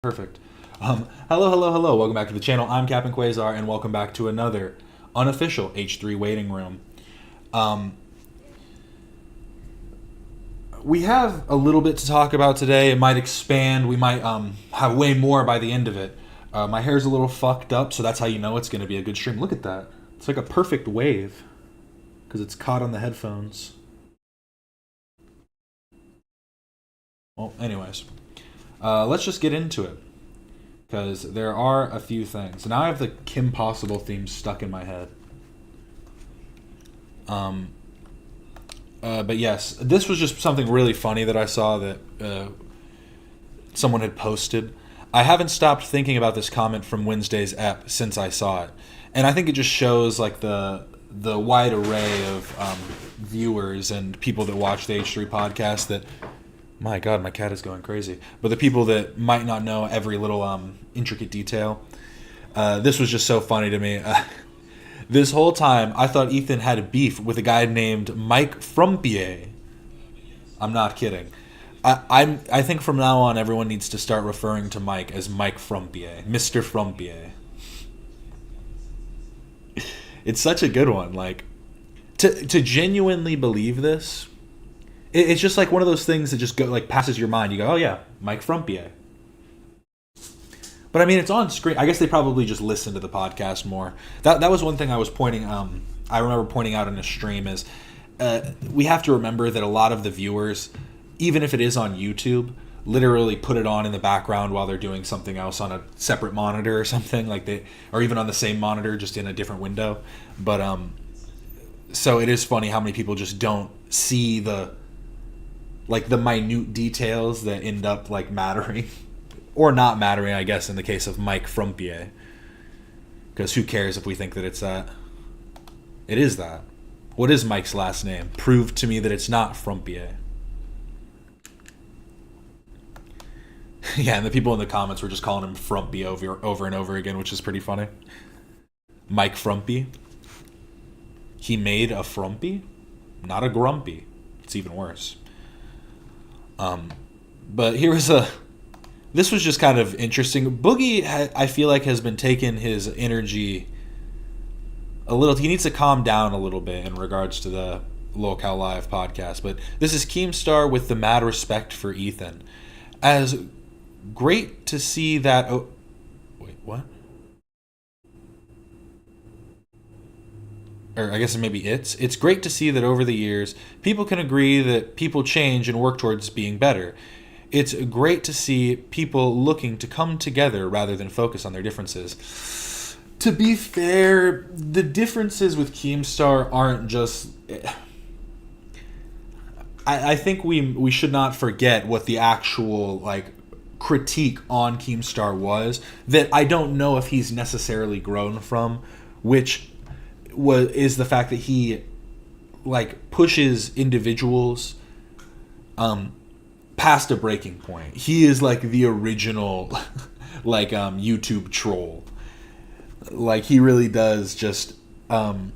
Perfect. Hello. Welcome back to the channel. I'm Captain Quasar, and welcome back to another unofficial H3 waiting room. Um, we have a little bit to talk about today. It might expand. We might have way more by the end of it. My hair's a little fucked up, so that's how you know it's going to be a good stream. Look at that. It's like a perfect wave because it's caught on the headphones. Well, anyways. Let's just get into it, because there are a few things. Now I have the Kim Possible theme stuck in my head. But yes, this was just something really funny that I saw that someone had posted. I haven't stopped thinking about this comment from Wednesday's ep since I saw it, and I think it just shows like the wide array of viewers and people that watch the H3 podcast that. My God, my cat is going crazy. But the people that might not know every little intricate detail, this was just so funny to me. This whole time, I thought Ethan had a beef with a guy named Mike Frumpier. I'm not kidding. I think from now on, everyone needs to start referring to Mike as Mike Frumpier, Mr. Frumpier. It's such a good one. Like, to genuinely believe this. It's just like one of those things that just passes your mind. You go, oh yeah, Mike Frumpier. But I mean, it's on screen. I guess they probably just listen to the podcast more. That was one thing I was pointing. I remember pointing out in a stream is we have to remember that a lot of the viewers, even if it is on YouTube, literally put it on in the background while they're doing something else on a separate monitor or something or even on the same monitor, just in a different window. But so it is funny how many people just don't see the minute details that end up mattering or not mattering, I guess, in the case of Mike Frumpier. Because who cares if we think that it's that? It is that. What is Mike's last name? Prove to me that it's not Frumpier. Yeah, and the people in the comments were just calling him Frumpy over and over again, which is pretty funny. Mike Frumpy. He made a Frumpy? Not a Grumpy. It's even worse. But this was just kind of interesting. Boogie, I feel like, has been taking his energy a little. He needs to calm down a little bit in regards to the Locale Live podcast. But this is Keemstar with the mad respect for Ethan. As great to see that. Oh, wait, what? Or I guess maybe it's great to see that over the years, people can agree that people change and work towards being better. It's great to see people looking to come together rather than focus on their differences. To be fair, the differences with Keemstar aren't just... I think we should not forget what the actual critique on Keemstar was, that I don't know if he's necessarily grown from, which... is the fact that he pushes individuals past a breaking point. He is the original YouTube troll. He really does just and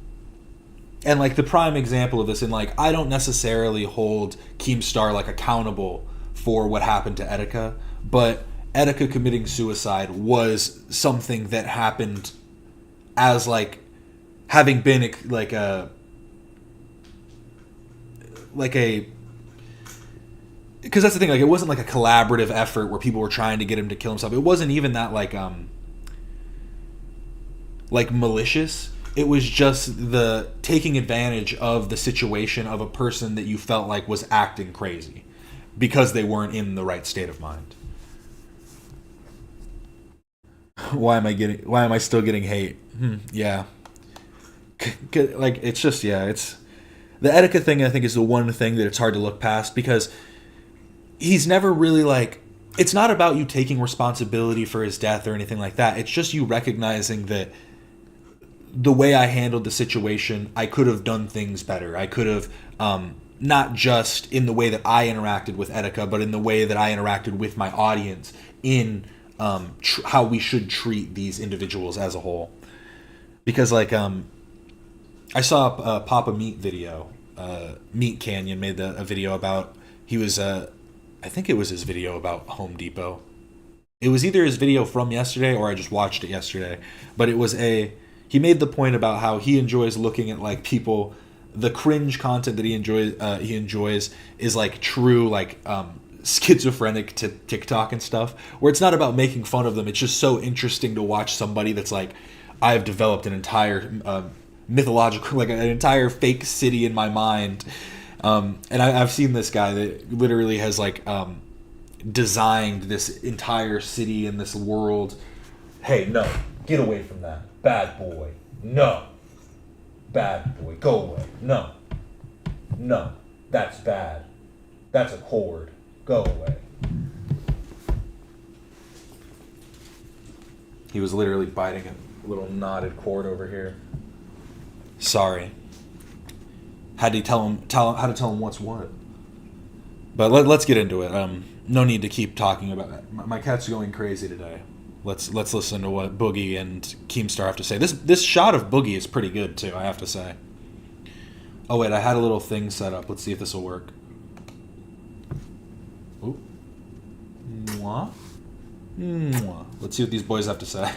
the prime example of this, and I don't necessarily hold Keemstar accountable for what happened to Etika, but Etika committing suicide was something that happened as having been because that's the thing, it wasn't a collaborative effort where people were trying to get him to kill himself. It wasn't even that malicious. It was just the taking advantage of the situation of a person that you felt was acting crazy because they weren't in the right state of mind. Why am I still getting hate? Yeah. It's just, yeah, it's the Etika thing. I think is the one thing that it's hard to look past, because he's never really it's not about you taking responsibility for his death or anything like that. It's just you recognizing that the way I handled the situation, I could have done things better. I could have not just in the way that I interacted with Etika, but in the way that I interacted with my audience in how we should treat these individuals as a whole. Because I saw a Papa Meat video. Meat Canyon made a video about, I think it was his video about Home Depot It was either his video from yesterday or I just watched it yesterday. But it was he made the point about how he enjoys looking at like people, the cringe content that he enjoys is like true like schizophrenic to TikTok and stuff, where it's not about making fun of them. It's just so interesting to watch somebody that's like, I've developed an entire mythological, like an entire fake city in my mind. And I've seen this guy that literally has like designed this entire city in this world. Hey, no, get away from that. Bad boy. No. Bad boy. Go away. No. No. That's bad. That's a cord. Go away. He was literally biting a little knotted cord over here. Sorry. Had to tell him what's what. But let's get into it. No need to keep talking about that. My cat's going crazy today. Let's listen to what Boogie and Keemstar have to say. This shot of Boogie is pretty good too, I have to say. Oh wait, I had a little thing set up. Let's see if this will work. Ooh. Mwah. Mwah. Let's see what these boys have to say.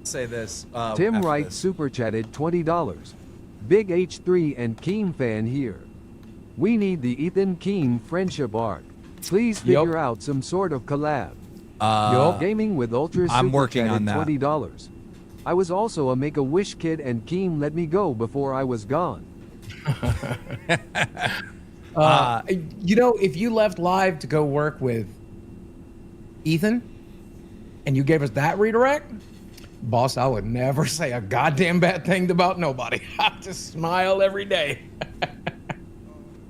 Say this. Tim Wright super chatted $20. Big H3 and Keem fan here. We need the Ethan Keem friendship arc. Please figure out some sort of collab. Gaming with Ultra I'm super working on that. $20. I was also a Make-A-Wish kid and Keem let me go before I was gone. If you left live to go work with Ethan and you gave us that redirect, boss, I would never say a goddamn bad thing about nobody. I just smile every day.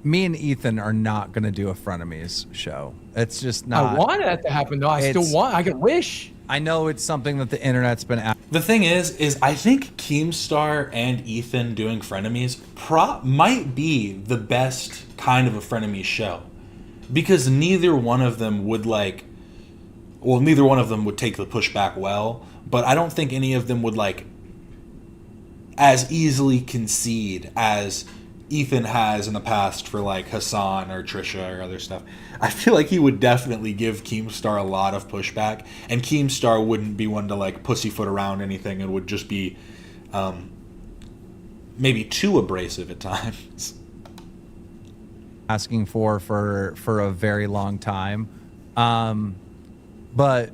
Me and Ethan are not going to do a Frenemies show. It's just not. I want that to happen, though. I can wish. I know it's something that the internet's been The thing is I think Keemstar and Ethan doing Frenemies might be the best kind of a Frenemies show. Because neither one of them would take the pushback well, but I don't think any of them would as easily concede as Ethan has in the past for like Hassan or Trisha or other stuff. I feel like he would definitely give Keemstar a lot of pushback, and Keemstar wouldn't be one to like pussyfoot around anything and would just be maybe too abrasive at times. asking for a very long time. But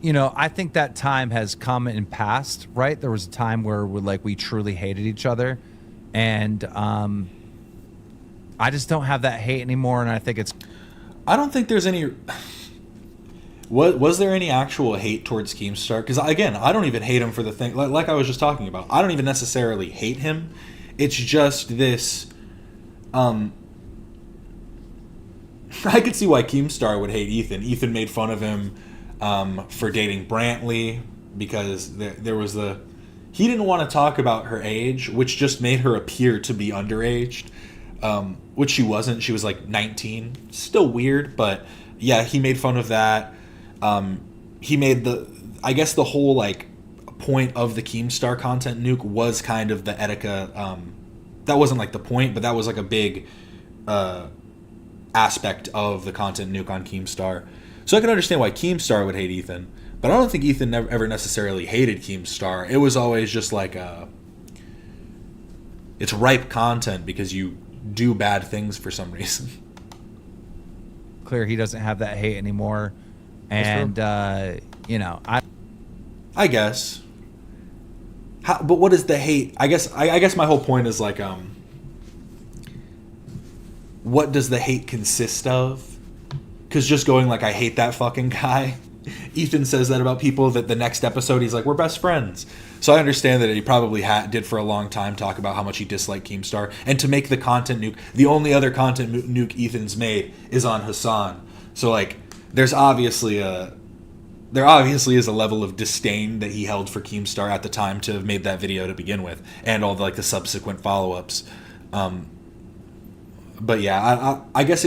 I think that time has come and passed, right? There was a time where we truly hated each other, and I just don't have that hate anymore, and I think I don't think there's any. Was there any actual hate towards Keemstar? Because again, I don't even hate him for the thing. Like I was just talking about, I don't even necessarily hate him. It's just this. I could see why Keemstar would hate Ethan. Ethan made fun of him for dating Brantley because there was he didn't want to talk about her age, which just made her appear to be underaged, which she wasn't. She was like 19. Still weird, but yeah, he made fun of that. He made I guess the whole point of the Keemstar content nuke was kind of the Etika. That wasn't the point, but that was a big aspect of the content nuke on Keemstar. So I can understand why Keemstar would hate Ethan, but I don't think Ethan ever necessarily hated Keemstar. It was always just it's ripe content because you do bad things for some reason. clear he doesn't have that hate anymore. And, I guess. But what is the hate? I guess my whole point is what does the hate consist of? Because just going I hate that fucking guy. Ethan says that about people that the next episode he's like, we're best friends. So I understand that he probably did for a long time talk about how much he disliked Keemstar. And to make the content nuke, the only other content nuke Ethan's made is on Hassan. So there obviously is a level of disdain that he held for Keemstar at the time to have made that video to begin with, and all the subsequent follow-ups. But yeah, I guess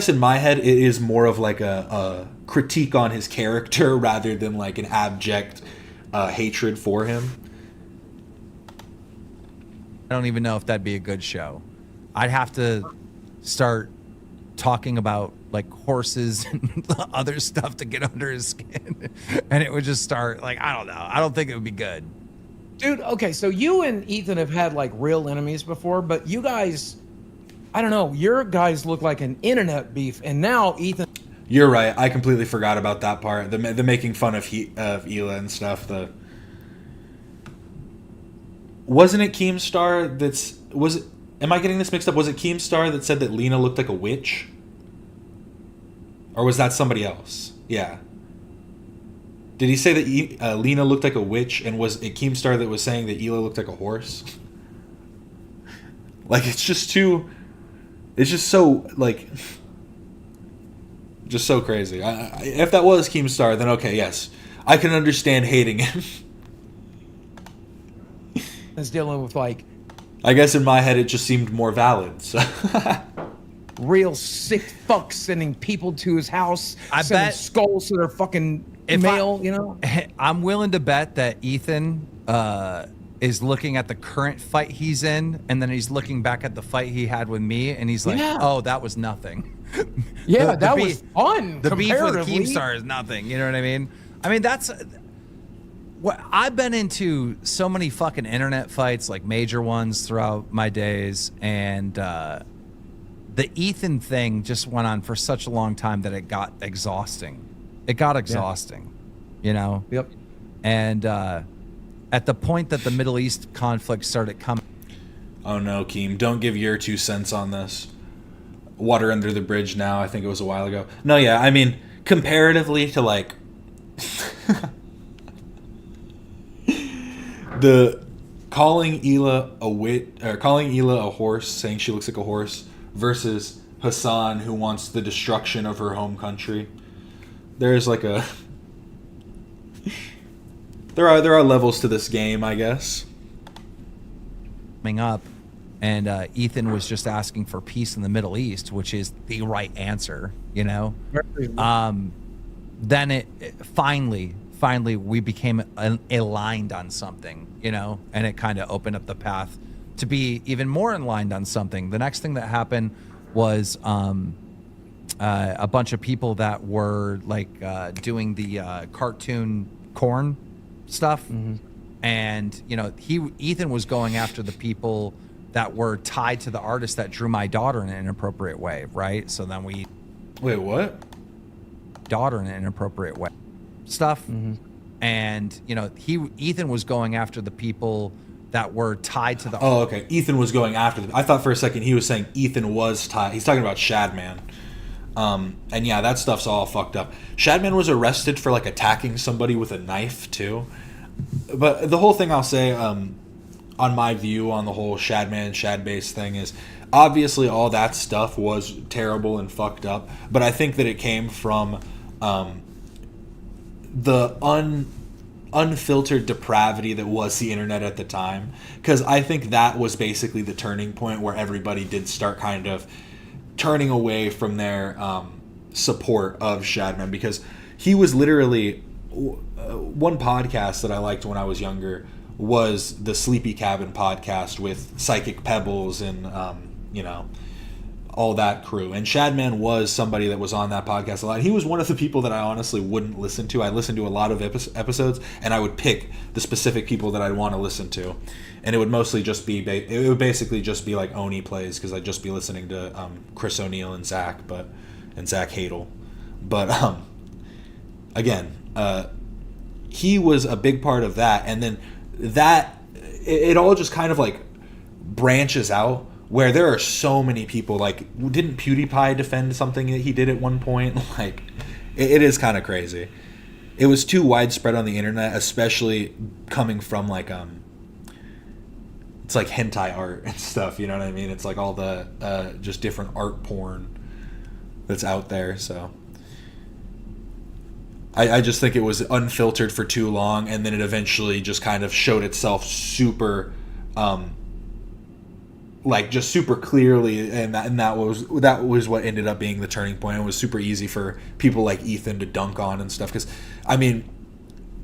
in my head it is more of a critique on his character rather than an abject hatred for him. I don't even know if that'd be a good show. I'd have to start talking about like horses and other stuff to get under his skin. And it would just start like, I don't know. I don't think it would be good. Dude, okay, so you and Ethan have had like real enemies before, but you guys, I don't know, your guys look like an internet beef, and now Ethan. You're right. I completely forgot about that part. The making fun of Hila and stuff. Wasn't it Keemstar am I getting this mixed up? Was it Keemstar that said that Lena looked like a witch? Or was that somebody else? Yeah. Did he say that Lena looked like a witch, and was it Keemstar that was saying that Hila looked like a horse? Like, it's just so, like, just so crazy. If that was Keemstar, then okay, yes. I can understand hating him. is dealing with like I guess in my head it just seemed more valid. So real sick fucks sending people to his house, I sending bet skulls to their fucking mail, you know? I'm willing to bet that Ethan is looking at the current fight he's in, and then he's looking back at the fight he had with me, and he's like, oh, that was nothing. Yeah, that was fun. The beef with Keemstar is nothing. You know what I mean? I mean, that's what I've been into. So many fucking internet fights, like major ones throughout my days, and the Ethan thing just went on for such a long time that it got exhausting. It got exhausting, you know? Yep. And at the point that the Middle East conflict started coming. Oh no, Keem, don't give your 2 cents on this. Water under the bridge now, I think it was a while ago. No, yeah, I mean, comparatively to like the calling Hila a horse, saying she looks like a horse, versus Hassan, who wants the destruction of her home country. There's like a there are levels to this game, I guess. Coming up, and Ethan was just asking for peace in the Middle East, which is the right answer, you know. Then it finally we became aligned on something, you know, and it kind of opened up the path to be even more aligned on something. The next thing that happened was a bunch of people that were like doing the cartoon corn stuff, and you know, Ethan was going after the people that were tied to the artist that drew my daughter in an inappropriate way, right? So then we wait, what? Daughter in an inappropriate way stuff, and you know, Ethan was going after the people that were tied to the. Oh, okay. Ethan was going after them. I thought for a second he was saying Ethan was tied. He's talking about Shadman. And yeah, that stuff's all fucked up. Shadman was arrested for like attacking somebody with a knife too. But the whole thing I'll say, on my view on the whole Shadman, Shadbase thing is, obviously all that stuff was terrible and fucked up. But I think that it came from the unfiltered depravity that was the internet at the time. Because I think that was basically the turning point where everybody did start kind of turning away from their support of Shadman, because he was literally one podcast that I liked when I was younger was the Sleepy Cabin podcast with Psychic Pebbles and you know, all that crew. And Shadman was somebody that was on that podcast a lot. He was one of the people that I honestly wouldn't listen to. I listened to a lot of episodes, and I would pick the specific people that I'd want to listen to. And it would mostly just be, it would basically just be like Oni Plays, because I'd just be listening to Chris O'Neill and Zach Hadel. But again, he was a big part of that. And then it all just kind of like branches out, where there are so many people. Like, didn't PewDiePie defend something that he did at one point? Like, it is kind of crazy. It was too widespread on the internet, especially coming from like it's like hentai art and stuff, you know what I mean? It's like all the just different art porn that's out there. So I just think it was unfiltered for too long, and then it eventually just kind of showed itself super like just super clearly, and that was what ended up being the turning point. It was super easy for people like Ethan to dunk on and stuff, because I mean,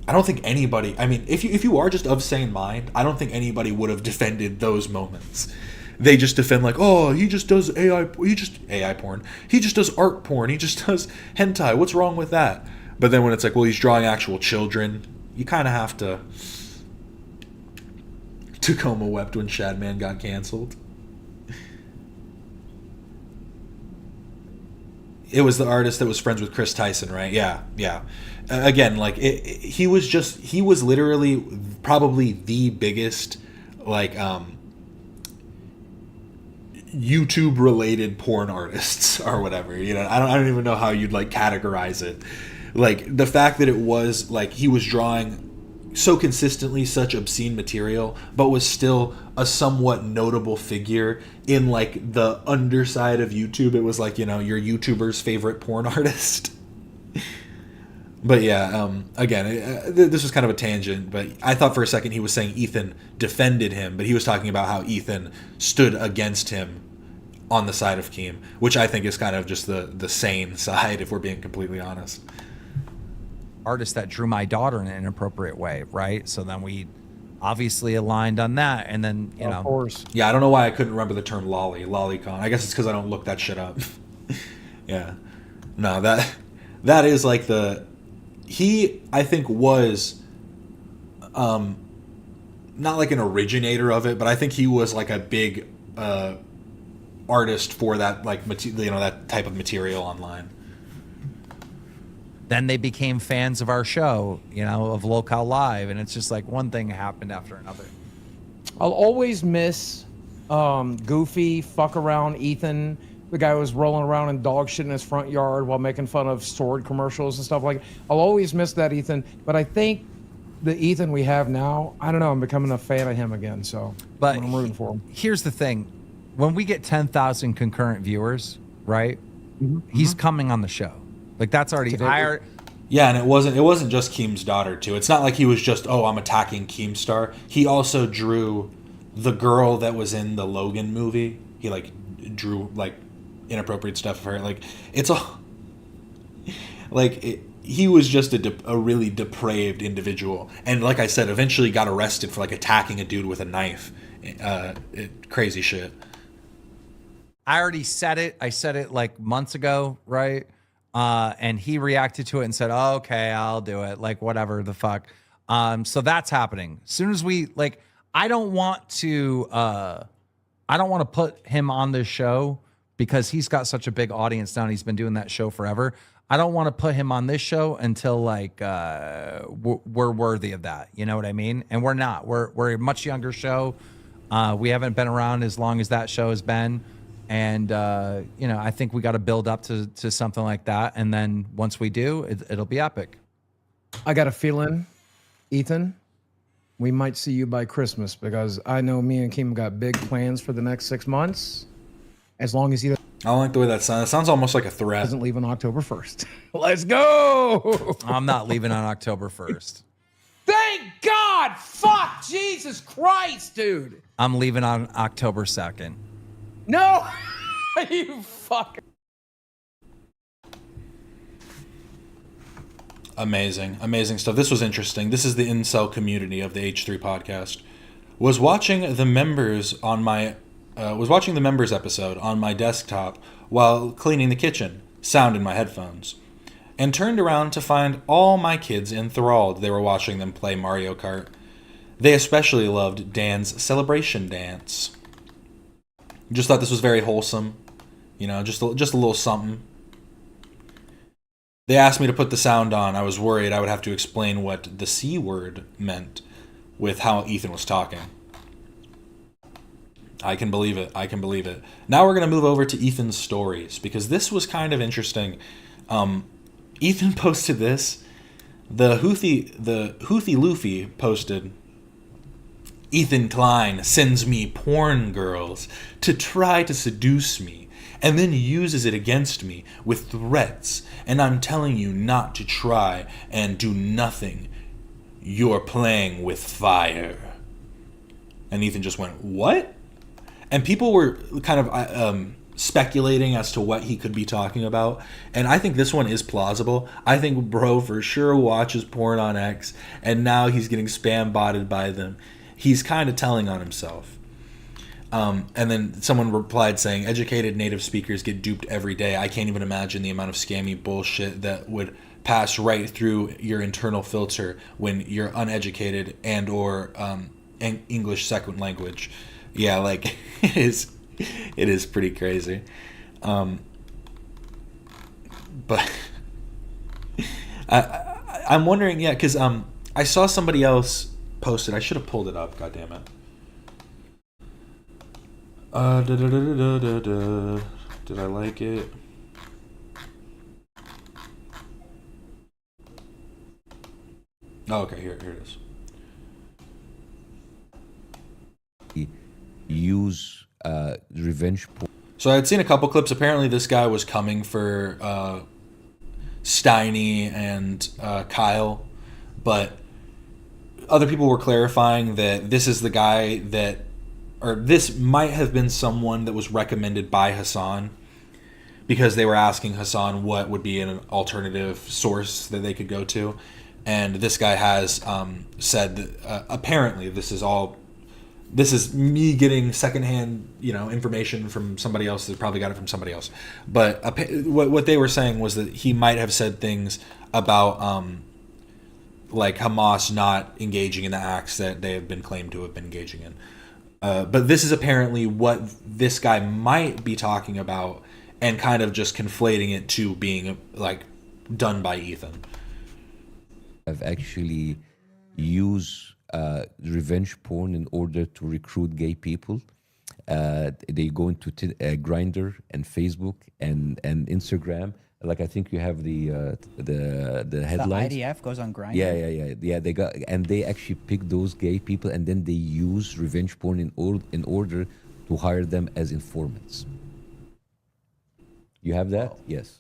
I don't think anybody, I mean, if you are just of sane mind, I don't think anybody would have defended those moments. they just defend like, oh, he just does AI porn. He just does art porn. He just does hentai. What's wrong with that? But then when it's like, well, he's drawing actual children, you kind of have to. Tacoma wept when Shadman got canceled. It was the artist that was friends with Chris Tyson, right? Yeah. Again, like he was literally probably the biggest like YouTube related porn artists or whatever. You know, I don't even know how you'd like categorize it. Like the fact that it was like he was drawing so consistently such obscene material, but was still a somewhat notable figure in like the underside of YouTube. It was like, you know, your YouTuber's favorite porn artist. But yeah, again, this was kind of a tangent, but I thought for a second he was saying Ethan defended him, but he was talking about how Ethan stood against him on the side of Keem, which I think is kind of just the sane side, if we're being completely honest. Artist that drew my daughter in an inappropriate way, right? So then we obviously aligned on that, and then you know, of course, yeah. I don't know why I couldn't remember the term lolicon. I guess it's because I don't look that shit up. Yeah, no, that is like he I think was not like an originator of it, but I think he was like a big artist for that like you know, that type of material online. Then they became fans of our show, you know, of Locale Live, and it's just like one thing happened after another. I'll always miss Goofy, fuck around Ethan, the guy who was rolling around in dog shit in his front yard while making fun of sword commercials and stuff like that. I'll always miss that Ethan, but I think the Ethan we have now, I don't know, I'm becoming a fan of him again, so but I'm rooting for him. Here's the thing. When we get 10,000 concurrent viewers, right, he's coming on the show. Like that's already yeah, and it wasn't just Keem's daughter too. It's not like he was just, oh, I'm attacking Keemstar. He also drew the girl that was in the Logan movie. He like drew like inappropriate stuff of her. Like it's all like he was just a really depraved individual. And like I said, eventually got arrested for like attacking a dude with a knife. Crazy shit. I already said it. I said it like months ago, right? And he reacted to it and said, oh, okay, I'll do it. Like, whatever the fuck. So that's happening. As soon as we like, I don't want to put him on this show because he's got such a big audience now and he's been doing that show forever. I don't want to put him on this show until like, we're worthy of that. You know what I mean? And we're not, we're a much younger show. We haven't been around as long as that show has been. And, you know, I think we got to build up to something like that. And then once we do, it'll be epic. I got a feeling, Ethan, we might see you by Christmas because I know me and Keem got big plans for the next 6 months. As long as he I don't like the way that sounds. It sounds almost like a threat. Doesn't leave on October 1st. Let's go! I'm not leaving on October 1st. Thank God! Fuck! Jesus Christ, dude! I'm leaving on October 2nd. No! You fucker. Amazing stuff. This was interesting. This is the incel community of the H3 podcast. Was watching the members episode on my desktop while cleaning the kitchen, sound in my headphones, and turned around to find all my kids enthralled. They were watching them play Mario Kart. They especially loved Dan's celebration dance. Just thought this was very wholesome, you know, just a little something. They asked me to put the sound on. I was worried I would have to explain what the C word meant with how Ethan was talking. I can believe it. Now we're going to move over to Ethan's stories because this was kind of interesting. Ethan posted this. The Houthi Luffy posted, Ethan Klein sends me porn girls to try to seduce me and then uses it against me with threats, and I'm telling you not to try and do nothing. You're playing with fire. And Ethan just went, what? And people were kind of speculating as to what he could be talking about, and I think this one is plausible. I think bro for sure watches porn on X, and now he's getting spam botted by them. He's kind of telling on himself. And then someone replied saying, educated native speakers get duped every day. I can't even imagine the amount of scammy bullshit that would pass right through your internal filter when you're uneducated and or English second language. Yeah, like it is pretty crazy. But I'm wondering, yeah, because I saw somebody else post it. I should have pulled it up. God damn it. Did I like it? Oh, okay, here it is. Use revenge porn. So I had seen a couple clips. Apparently, this guy was coming for Steiny and Kyle, but other people were clarifying that this is the guy that, or this might have been someone that was recommended by Hassan, because they were asking Hassan what would be an alternative source that they could go to. And this guy has said that apparently this is me getting secondhand, information from somebody else that probably got it from somebody else. But what they were saying was that he might have said things about like Hamas not engaging in the acts that they have been claimed to have been engaging in. But this is apparently what this guy might be talking about, and kind of just conflating it to being like done by Ethan. Have actually used revenge porn in order to recruit gay people. They go into Grindr and Facebook and Instagram. Like I think you have the headlines. The IDF goes on Grindr. Yeah. They actually pick those gay people, and then they use revenge porn in order to hire them as informants. You have that? Yes.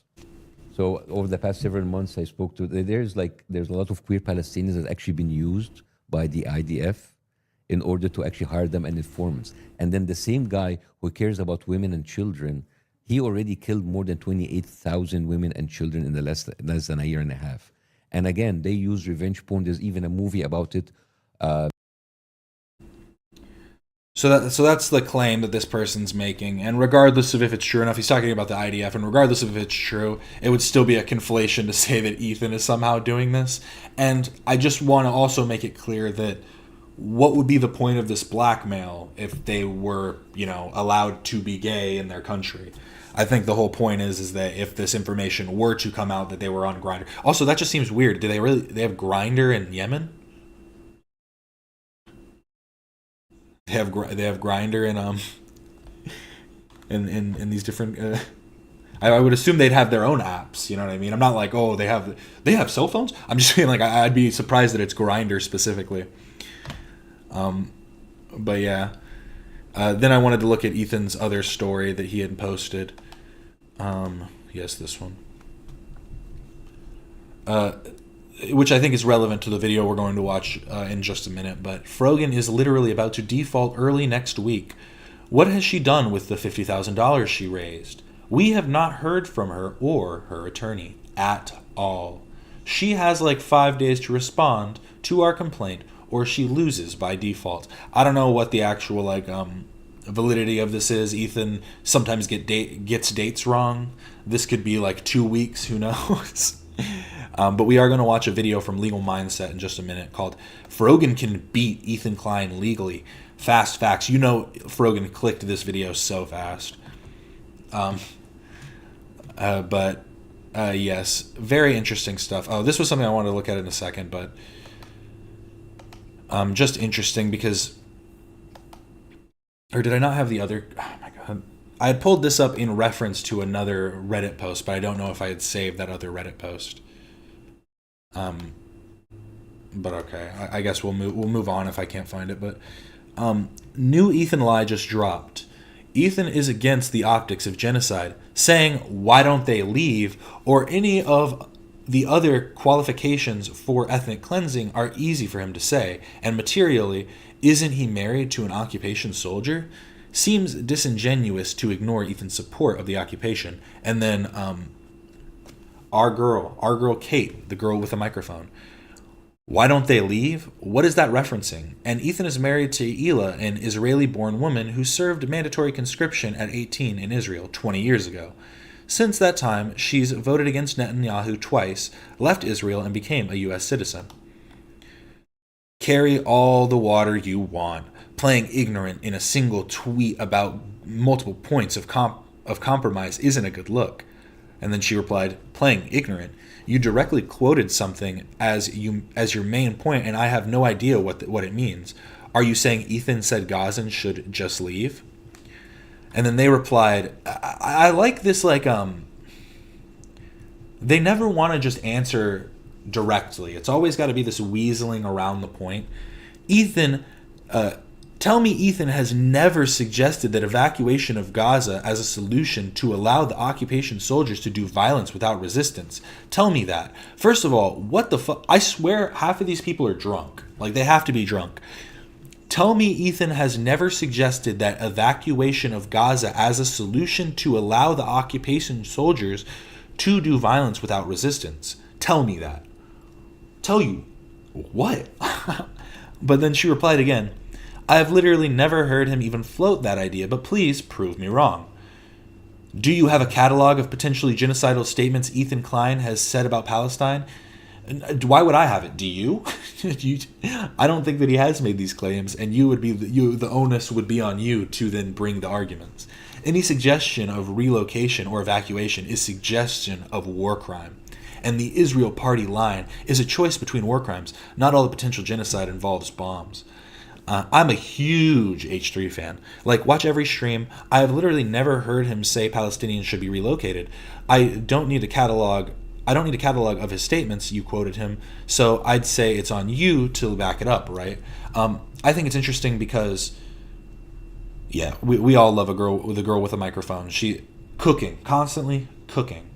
So over the past several months, I spoke to there's a lot of queer Palestinians that actually been used by the IDF in order to actually hire them as informants. And then the same guy who cares about women and children, he already killed more than 28,000 women and children in the less than a year and a half. And again, they use revenge porn. There's even a movie about it. So that's the claim that this person's making, and regardless of if it's true enough, he's talking about the IDF, and regardless of if it's true, it would still be a conflation to say that Ethan is somehow doing this. And I just want to also make it clear that what would be the point of this blackmail if they were, allowed to be gay in their country? I think the whole point is that if this information were to come out that they were on Grindr. Also, that just seems weird. Do they have Grindr in Yemen? They have Grindr in these different. I would assume they'd have their own apps. You know what I mean? I'm not like, oh, they have cell phones. I'm just saying, like, I'd be surprised that it's Grindr specifically. But yeah. Then I wanted to look at Ethan's other story that he had posted. Yes, this one. Which I think is relevant to the video we're going to watch in just a minute. But Frogan is literally about to default early next week. What has she done with the $50,000 she raised? We have not heard from her or her attorney at all. She has like 5 days to respond to our complaint, or she loses by default. I don't know what the actual validity of this is. Ethan sometimes gets dates wrong. This could be like 2 weeks. Who knows? But we are going to watch a video from Legal Mindset in just a minute called Frogan Can Beat Ethan Klein Legally. Fast facts. Frogan clicked this video so fast. But yes, very interesting stuff. Oh, this was something I wanted to look at in a second, but just interesting because... Or did I not have the other... Oh my god. I had pulled this up in reference to another Reddit post, but I don't know if I had saved that other Reddit post. But okay, I guess we'll move on if I can't find it. But new Ethan lie just dropped. Ethan is against the optics of genocide, saying why don't they leave, or any of the other qualifications for ethnic cleansing are easy for him to say, and materially, isn't he married to an occupation soldier? Seems disingenuous to ignore Ethan's support of the occupation. And then our girl Kate, the girl with the microphone. Why don't they leave? What is that referencing? And Ethan is married to Ela, an Israeli-born woman who served mandatory conscription at 18 in Israel 20 years ago. Since that time, she's voted against Netanyahu twice, left Israel, and became a U.S. citizen. Carry all the water you want. Playing ignorant in a single tweet about multiple points of compromise isn't a good look. And then she replied, playing ignorant? You directly quoted something as your main point, and I have no idea what it means. Are you saying Ethan said Gazans should just leave? And then they replied, I like this, like, they never want to just answer directly. It's always got to be this weaseling around the point. Ethan, tell me Ethan has never suggested that evacuation of Gaza as a solution to allow the occupation soldiers to do violence without resistance. Tell me that. First of all, what the fuck? I swear half of these people are drunk. Like, they have to be drunk. Tell me Ethan has never suggested that evacuation of Gaza as a solution to allow the occupation soldiers to do violence without resistance. Tell me that. Tell you what? But then she replied again, I have literally never heard him even float that idea, but please prove me wrong. Do you have a catalog of potentially genocidal statements Ethan Klein has said about Palestine? Why would I have it? Do you? I don't think that he has made these claims, and the onus would be on you to then bring the arguments. Any suggestion of relocation or evacuation is suggestion of war crime. And the Israel party line is a choice between war crimes. Not all the potential genocide involves bombs. I'm a huge H3 fan. Like, watch every stream. I have literally never heard him say Palestinians should be relocated. I don't need a catalog of his statements. You quoted him, so I'd say it's on you to back it up, right? I think it's interesting because, yeah, we all love the girl with a microphone. She constantly cooking.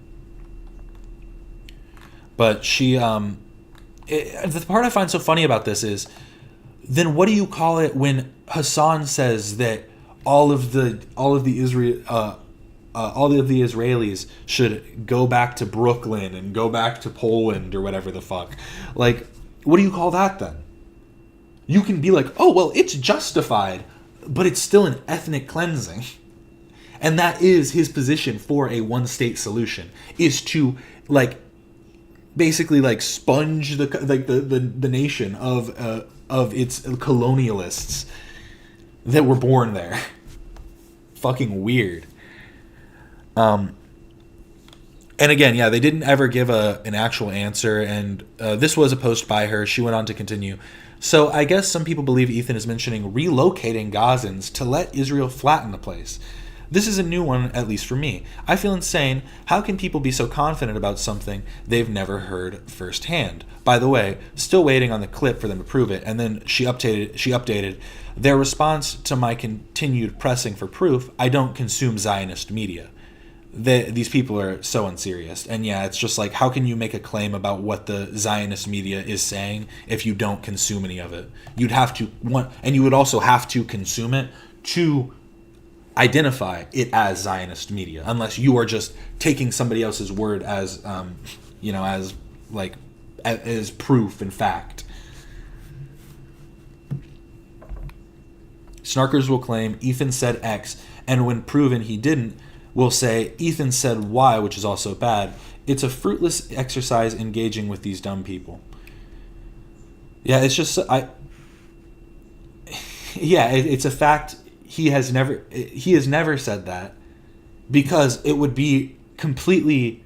But she, the part I find so funny about this is, then what do you call it when Hassan says that all of the Israelis should go back to Brooklyn and go back to Poland or whatever the fuck? Like, what do you call that then? You can be like, oh, well, it's justified, but it's still an ethnic cleansing. And that is his position for a one-state solution, is to, like, basically, like, sponge the nation of its colonialists that were born there. Fucking weird. And again, yeah, they didn't ever give an actual answer, and this was a post by her. She went on to continue. So I guess some people believe Ethan is mentioning relocating Gazans to let Israel flatten the place. This is a new one, at least for me. I feel insane. How can people be so confident about something they've never heard firsthand? By the way, still waiting on the clip for them to prove it. And then she updated their response to my continued pressing for proof. I don't consume Zionist media. These people are so unserious. And yeah, it's just like, how can you make a claim about what the Zionist media is saying if you don't consume any of it? You'd have to and you would also have to consume it to identify it as Zionist media, unless you are just taking somebody else's word as as proof and fact. Snarkers will claim Ethan said X, and when proven he didn't, will say Ethan said Y, which is also bad. It's a fruitless exercise engaging with these dumb people. Yeah, it's just it's a fact. He has never said that, because it would be completely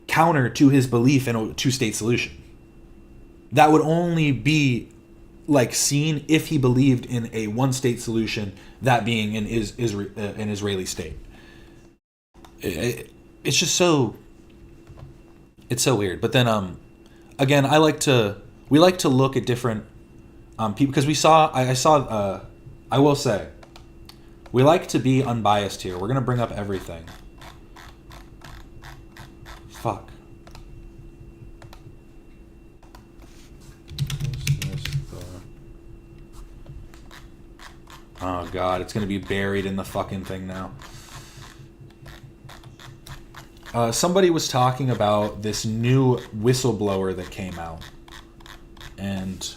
counter to his belief in a two-state solution. That would only be like seen if he believed in a one-state solution, that being an Israeli state. It's just so weird. But then again, we like to look at different people, because I will say, we like to be unbiased here. We're going to bring up everything. Fuck. Oh god, it's going to be buried in the fucking thing now. Somebody was talking about this new whistleblower that came out. and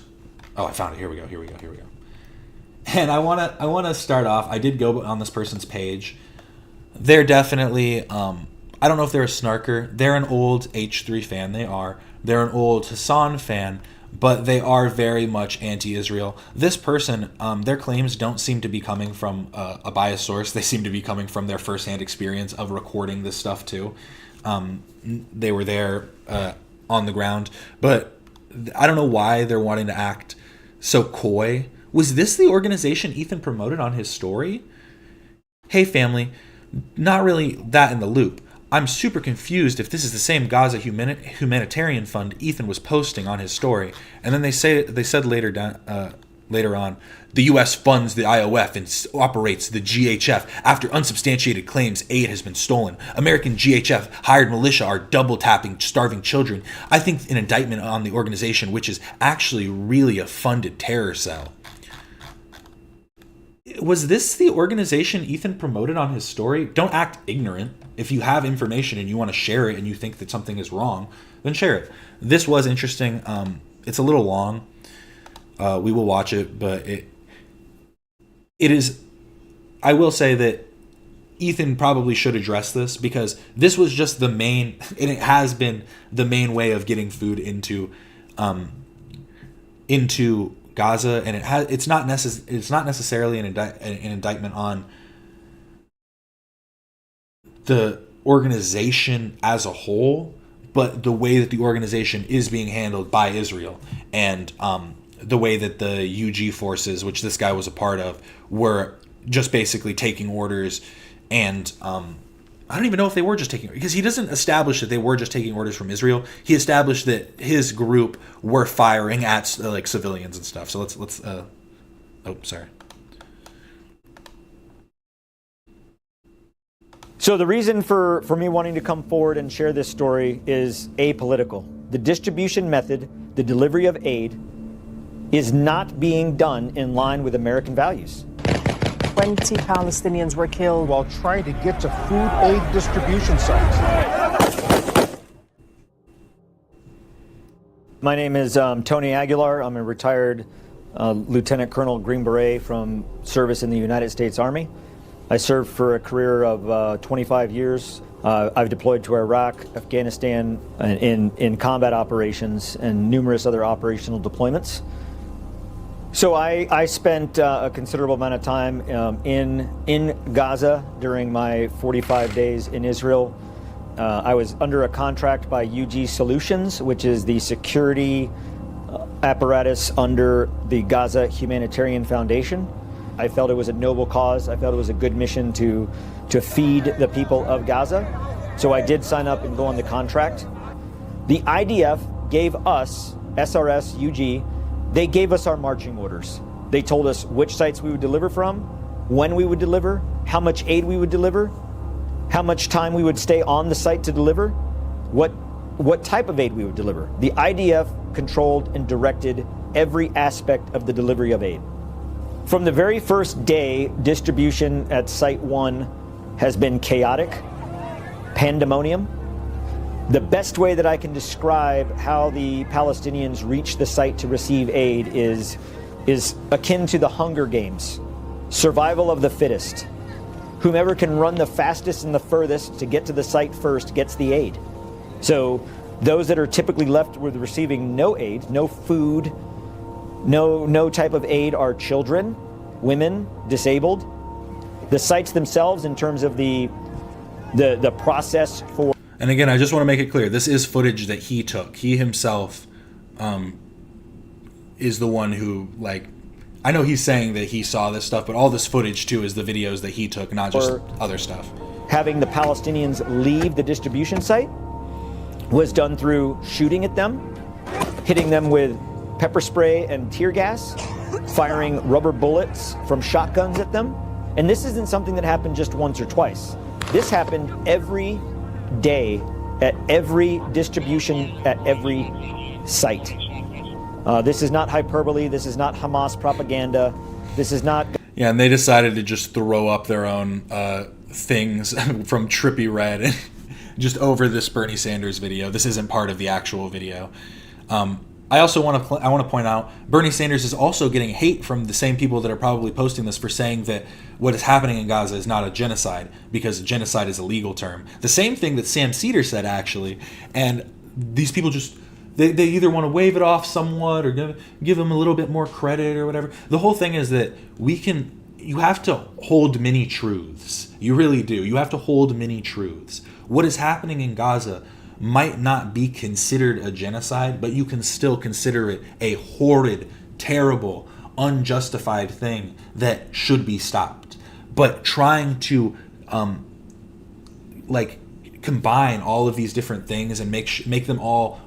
I found it. Here we go. And I want to start off. I did go on this person's page. They're definitely I don't know if they're a snarker. They're an old H3 fan. They're an old Hassan fan, but they are very much anti-Israel. This person, their claims don't seem to be coming from a biased source. They seem to be coming from their firsthand experience of recording this stuff too. They were there on the ground, but I don't know why they're wanting to act so coy. Was this the organization Ethan promoted on his story? Hey family, not really that in the loop. I'm super confused if this is the same Gaza humanitarian fund Ethan was posting on his story. And then they said later on, the U.S. funds the IOF and operates the GHF. After unsubstantiated claims, aid has been stolen. American GHF hired militia are double tapping starving children. I think an indictment on the organization, which is actually really a funded terror cell. Was this the organization Ethan promoted on his story? Don't act ignorant. If you have information and you want to share it and you think that something is wrong, then share it. This was interesting. It's a little long. We will watch it, but it is. I will say that Ethan probably should address this, because this was just the main, and it has been the main way of getting food into Gaza, and it's not necessarily an indictment on the organization as a whole, but the way that the organization is being handled by Israel, and the way that the UG forces, which this guy was a part of, were just basically taking orders. And I don't even know if they were just taking, because he doesn't establish that they were just taking orders from Israel. He established that his group were firing at civilians and stuff. So let's sorry. So the reason for me wanting to come forward and share this story is apolitical. The distribution method, the delivery of aid, is not being done in line with American values. 20 Palestinians were killed while trying to get to food aid distribution sites. My name is Tony Aguilar. I'm a retired Lieutenant Colonel Green Beret from service in the United States Army. I served for a career of 25 years. I've deployed to Iraq, Afghanistan, in combat operations and numerous other operational deployments. So I spent a considerable amount of time in Gaza during my 45 days in Israel. I was under a contract by UG Solutions, which is the security apparatus under the Gaza Humanitarian Foundation. I felt it was a noble cause. I felt it was a good mission to feed the people of Gaza. So I did sign up and go on the contract. The IDF gave us, SRS, UG, they gave us our marching orders. They told us which sites we would deliver from, when we would deliver, how much aid we would deliver, how much time we would stay on the site to deliver, what type of aid we would deliver. The IDF controlled and directed every aspect of the delivery of aid. From the very first day, distribution at Site 1 has been chaotic, pandemonium. The best way that I can describe how the Palestinians reach the site to receive aid is akin to the Hunger Games. Survival of the fittest. Whomever can run the fastest and the furthest to get to the site first gets the aid. So those that are typically left with receiving no aid, no food, no type of aid are children, women, disabled. The sites themselves, in terms of the process for. And again, I just want to make it clear, this is footage that he took. He himself is the one who, I know he's saying that he saw this stuff, but all this footage too is the videos that he took, not just other stuff. Having the Palestinians leave the distribution site was done through shooting at them, hitting them with pepper spray and tear gas, firing rubber bullets from shotguns at them. And this isn't something that happened just once or twice. This happened every day at every distribution, at every site. This is not hyperbole. This is not Hamas propaganda. This is not. Yeah, and they decided to just throw up their own things from Trippy Red just over this Bernie Sanders video. This isn't part of the actual video. I also want to point out Bernie Sanders is also getting hate from the same people that are probably posting this for saying that what is happening in Gaza is not a genocide because genocide is a legal term. The same thing that Sam Cedar said, actually. And these people just, they either want to wave it off somewhat or give them a little bit more credit or whatever. The whole thing is that you have to hold many truths. You really do. You have to hold many truths. What is happening in Gaza might not be considered a genocide, but you can still consider it a horrid, terrible, unjustified thing that should be stopped. But trying to combine all of these different things and make them all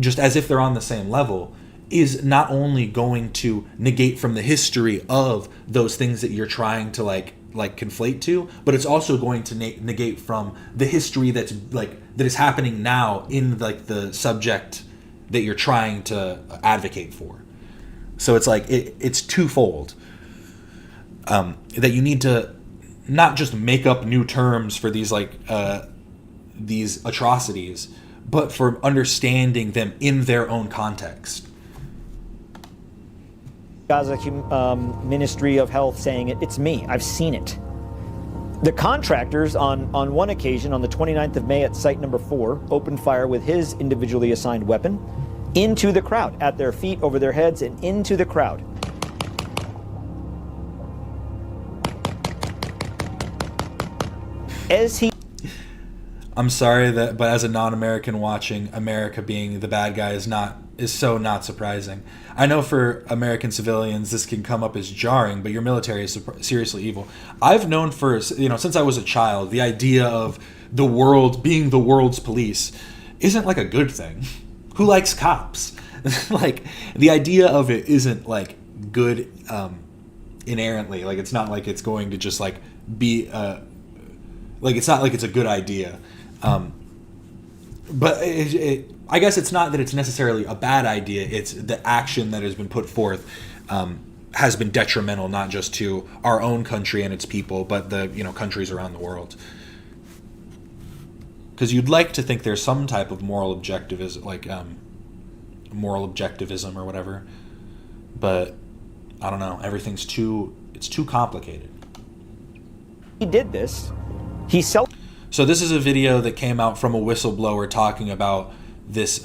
just as if they're on the same level is not only going to negate from the history of those things that you're trying to like conflate to, but it's also going to negate from the history that is happening now in the subject that you're trying to advocate for. So it's it's twofold, that you need to not just make up new terms for these these atrocities, but for understanding them in their own context. Gaza Ministry of Health saying it's me. I've seen it. The contractors on one occasion on the 29th of May at site number 4 opened fire with his individually assigned weapon into the crowd, at their feet, over their heads, and into the crowd. I'm sorry but as a non-American watching, America being the bad guy is so not surprising. I know for American civilians this can come up as jarring, but your military is seriously evil. I've known since I was a child, the idea of the world being the world's police isn't a good thing. Who likes cops? The idea of it isn't good inherently. It's not it's going to just be it's not it's a good idea. But I guess it's not that it's necessarily a bad idea. It's the action that has been put forth has been detrimental, not just to our own country and its people, but the countries around the world. Because you'd like to think there's some type of moral objectivism, moral objectivism or whatever, but I don't know. Everything's too complicated. He did this. So this is a video that came out from a whistleblower talking about this,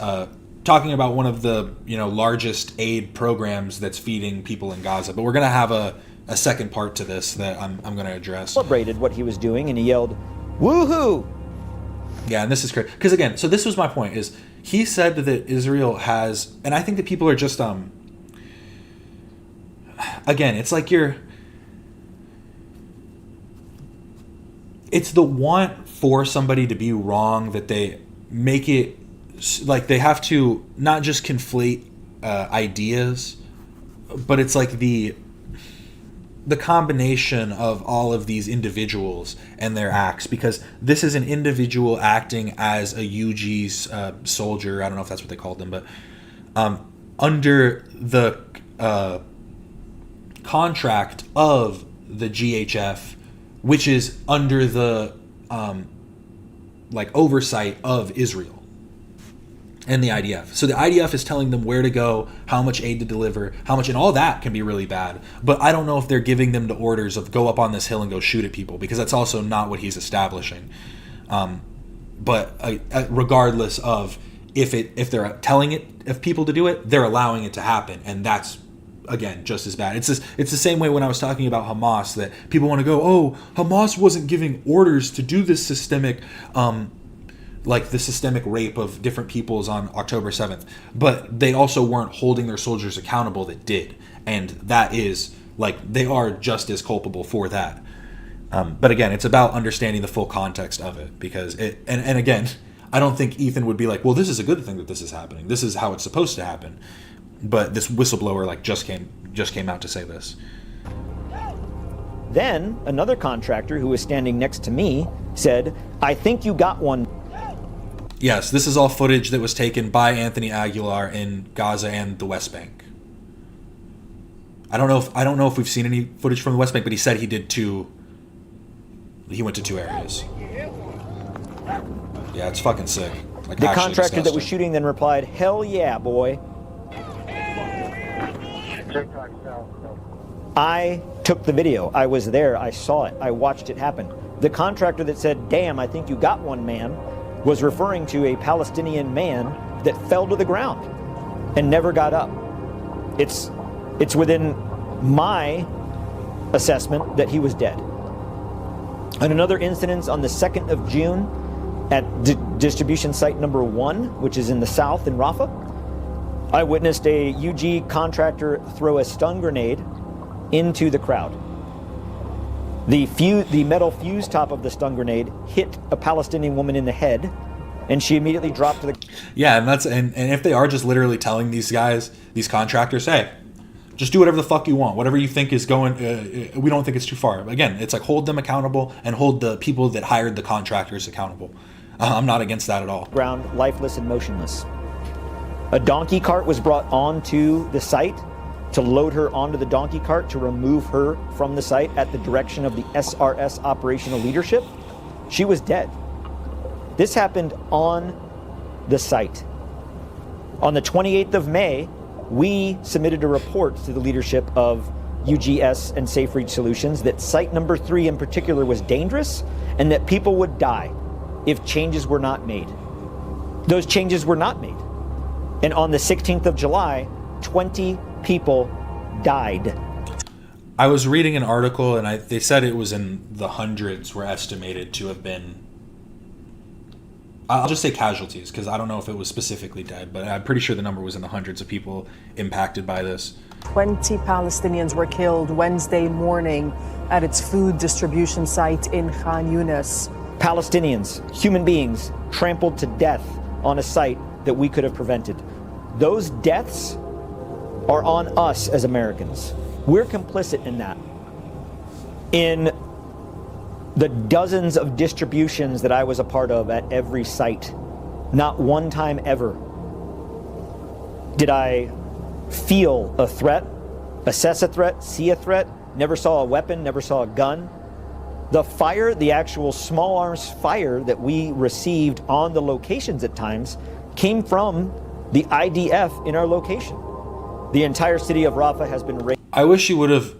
talking about one of the largest aid programs that's feeding people in Gaza. But we're gonna have a second part to this that I'm gonna address. Celebrated what he was doing, and he yelled, "Woohoo!" Yeah, and this is crazy because again, so this was my point: is he said that Israel has, and I think that people are just again, it's it's the want for somebody to be wrong that they make it they have to not just conflate ideas, but it's the combination of all of these individuals and their acts, because this is an individual acting as a UG's soldier. I don't know if that's what they called them, but under the contract of the GHF, which is under the oversight of Israel and the IDF. So the IDF is telling them where to go, how much aid to deliver, how much, and all that can be really bad. But I don't know if they're giving them the orders of go up on this hill and go shoot at people, because that's also not what he's establishing. But regardless of if they're telling people to do it, they're allowing it to happen, and that's again just as bad. It's the same way when I was talking about Hamas, that people want to go, oh, Hamas wasn't giving orders to do this systemic the systemic rape of different peoples on October 7th, but they also weren't holding their soldiers accountable that did, and that is they are just as culpable for that. But again, it's about understanding the full context of it, because and again, I don't think Ethan would be well, this is a good thing that this is happening, this is how it's supposed to happen. But this whistleblower just came out to say this. Then another contractor who was standing next to me said, "I think you got one." Yes, this is all footage that was taken by Anthony Aguilar in Gaza and the West Bank. I don't know if we've seen any footage from the West Bank, but he said he did he went to 2 areas. Yeah, it's fucking sick. Like, The actually contractor that was disgusting. shooting then replied, "Hell yeah, boy." I took the video. I was there. I saw it. I watched it happen. The contractor that said, "Damn, I think you got one, man," was referring to a Palestinian man that fell to the ground and never got up. It's within my assessment that he was dead. And another incident on the 2nd of June at distribution site number 1, which is in the south in Rafah, I witnessed a UG contractor throw a stun grenade into the crowd. The metal fuse top of the stun grenade hit a Palestinian woman in the head, and she immediately dropped to the... Yeah, and if they are just literally telling these guys, these contractors, hey, just do whatever the fuck you want, whatever you think is going, we don't think it's too far. Again, it's like hold them accountable and hold the people that hired the contractors accountable. I'm not against that at all. Ground, lifeless and motionless. A donkey cart was brought onto the site to load her onto the donkey cart to remove her from the site at the direction of the SRS operational leadership. She was dead. This happened on the site. On the 28th of May, we submitted a report to the leadership of UGS and Safe Reach Solutions that site number 3 in particular was dangerous and that people would die if changes were not made. Those changes were not made. And on the 16th of July, 20 people died. I was reading an article, and they said it was in the hundreds were estimated to have been... I'll just say casualties, because I don't know if it was specifically dead, but I'm pretty sure the number was in the hundreds of people impacted by this. 20 Palestinians were killed Wednesday morning at its food distribution site in Khan Yunis. Palestinians, human beings, trampled to death on a site that we could have prevented. Those deaths are on us as Americans. We're complicit in that. In the dozens of distributions that I was a part of at every site, not one time ever did I feel a threat, assess a threat, see a threat, never saw a weapon, never saw a gun. The fire, the actual small arms fire that we received on the locations at times came from the IDF in our location. The entire city of Rafah has been raided. I wish you would have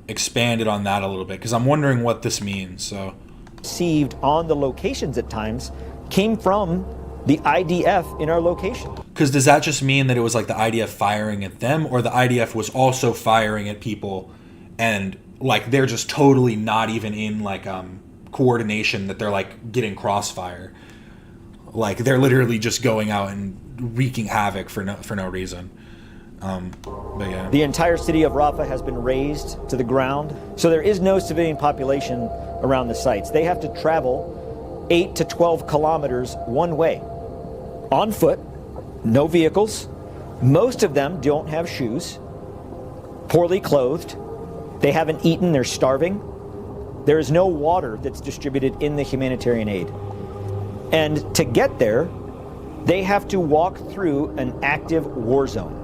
expanded on that a little bit, because I'm wondering what this means. So, received on the locations at times came from the IDF in our location. Because does that just mean that it was like the IDF firing at them, or the IDF was also firing at people, and like they're just totally not even in like coordination, that they're like getting crossfire, like they're literally just going out and wreaking havoc for no reason. But yeah. The entire city of Rafah has been razed to the ground, so there is no civilian population around the sites. They have to travel 8 to 12 kilometers one way, on foot, no vehicles. Most of them don't have shoes, poorly clothed. They haven't eaten, they're starving. There is no water that's distributed in the humanitarian aid. And to get there, they have to walk through an active war zone.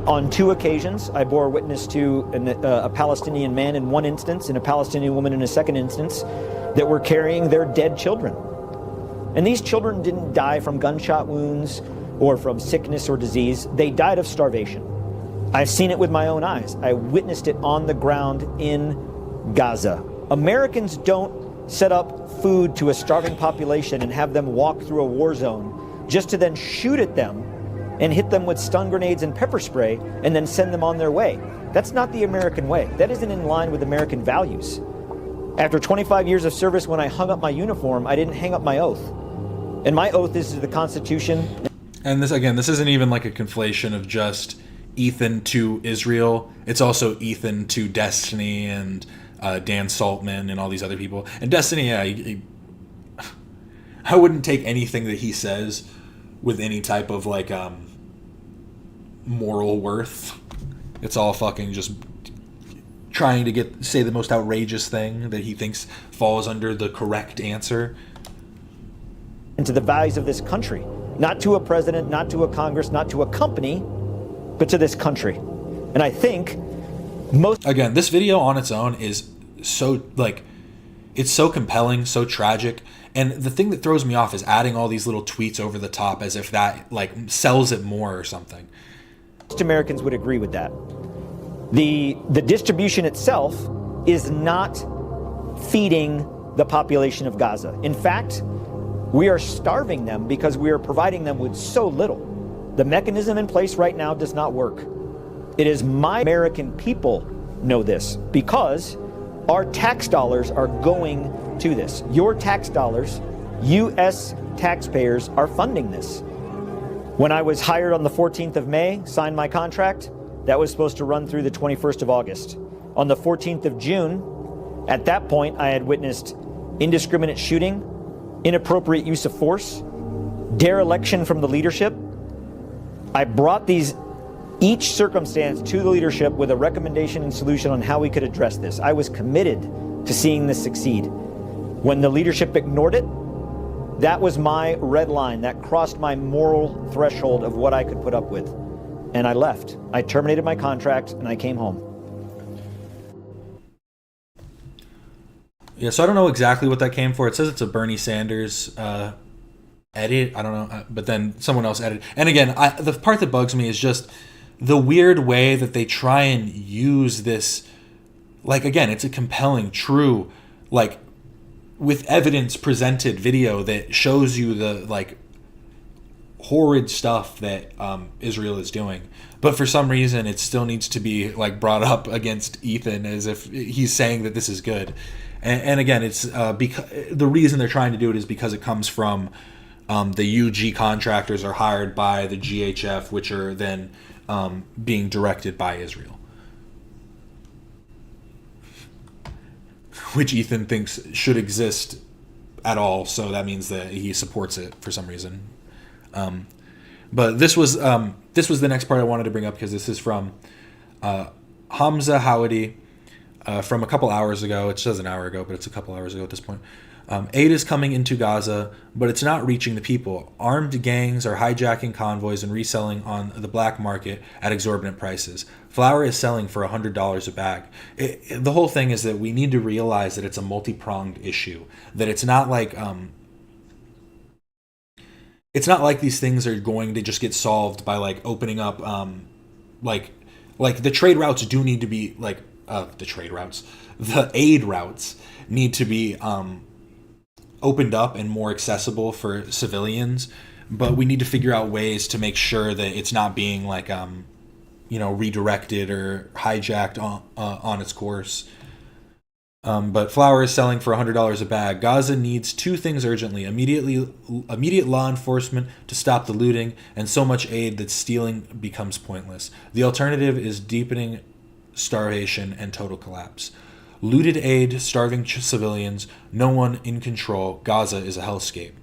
On 2 occasions, I bore witness to a Palestinian man in one instance and a Palestinian woman in a second instance that were carrying their dead children. And these children didn't die from gunshot wounds or from sickness or disease. They died of starvation. I've seen it with my own eyes. I witnessed it on the ground in Gaza. Americans don't set up food to a starving population and have them walk through a war zone just to then shoot at them and hit them with stun grenades and pepper spray and then send them on their way. That's not the American way. That isn't in line with American values. After 25 years of service, when I hung up my uniform, I didn't hang up my oath. And my oath is to the Constitution. And this isn't even like a conflation of just Ethan to Israel. It's also Ethan to Destiny and Dan Saltman and all these other people. And Destiny, yeah, I wouldn't take anything that he says with any type of like moral worth. It's all fucking just trying to say the most outrageous thing that he thinks falls under the correct answer. And to the values of this country. Not to a president, not to a Congress, not to a company, but to this country. And I think Again, this video on its own is so, like, it's so compelling, so tragic. And the thing that throws me off is adding all these little tweets over the top as if that like sells it more or something. Most Americans would agree with that. The distribution itself is not feeding the population of Gaza. In fact, we are starving them because we are providing them with so little. The mechanism in place right now does not work. It is my American people know this because our tax dollars are going to this. Your tax dollars, U.S. taxpayers, are funding this. When I was hired on the 14th of May, signed my contract, that was supposed to run through the 21st of August. On the 14th of June, at that point, I had witnessed indiscriminate shooting, inappropriate use of force, dereliction from the leadership. I brought each circumstance to the leadership with a recommendation and solution on how we could address this. I was committed to seeing this succeed. When the leadership ignored it, that was my red line. That crossed my moral threshold of what I could put up with. And I left. I terminated my contract and I came home. Yeah, so I don't know exactly what that came for. It says it's a Bernie Sanders edit. I don't know, but then someone else edited. And again, the part that bugs me is just the weird way that they try and use this. Like, again, it's a compelling, true, like, with evidence presented video that shows you the, like, horrid stuff that Israel is doing. But for some reason, it still needs to be, like, brought up against Ethan as if he's saying that this is good. And again, it's because the reason they're trying to do it is because it comes from the UG contractors are hired by the GHF, which are then being directed by Israel, which Ethan thinks should exist at all. So that means that he supports it for some reason. But this was the next part I wanted to bring up because this is from Hamza Hawadi. From a couple hours ago. It says an hour ago, but it's a couple hours ago at this point. Aid is coming into Gaza, but it's not reaching the people. Armed gangs are hijacking convoys and reselling on the black market at exorbitant prices. Flour is selling for $100 a bag. The whole thing is that we need to realize that it's a multi-pronged issue. That it's not like these things are going to just get solved by like opening up like the trade routes do need to be like. The aid routes need to be opened up and more accessible for civilians, but we need to figure out ways to make sure that it's not being like redirected or hijacked on its course. But flour is selling for $100 a bag. Gaza needs two things urgently: immediate law enforcement to stop the looting, and so much aid that stealing becomes pointless. The alternative is deepening starvation and total collapse. Looted aid, starving civilians, no one in control. Gaza is a hellscape.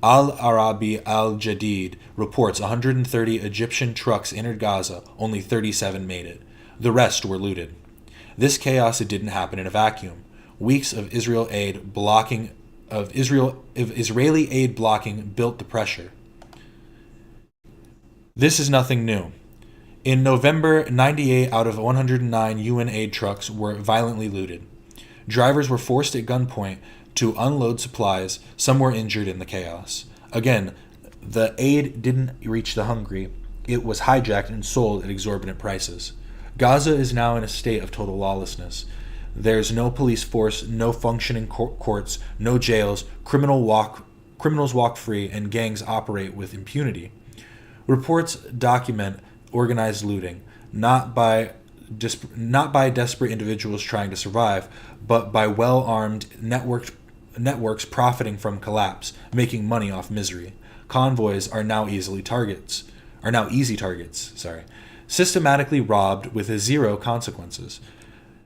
Al-Arabi Al-Jadid reports 130 Egyptian trucks entered Gaza, only 37 made it. The rest were looted. This chaos, it didn't happen in a vacuum. Weeks of Israeli aid blocking built the pressure. This is nothing new. In November, 98 out of 109 UN aid trucks were violently looted. Drivers were forced at gunpoint to unload supplies. Some were injured in the chaos. Again, the aid didn't reach the hungry. It was hijacked and sold at exorbitant prices. Gaza is now in a state of total lawlessness. There's no police force, no functioning courts, no jails. Criminals walk free, and gangs operate with impunity. Reports document organized looting, not by desperate individuals trying to survive, but by well-armed networks profiting from collapse, making money off misery. Convoys are now easy targets. Systematically robbed with zero consequences.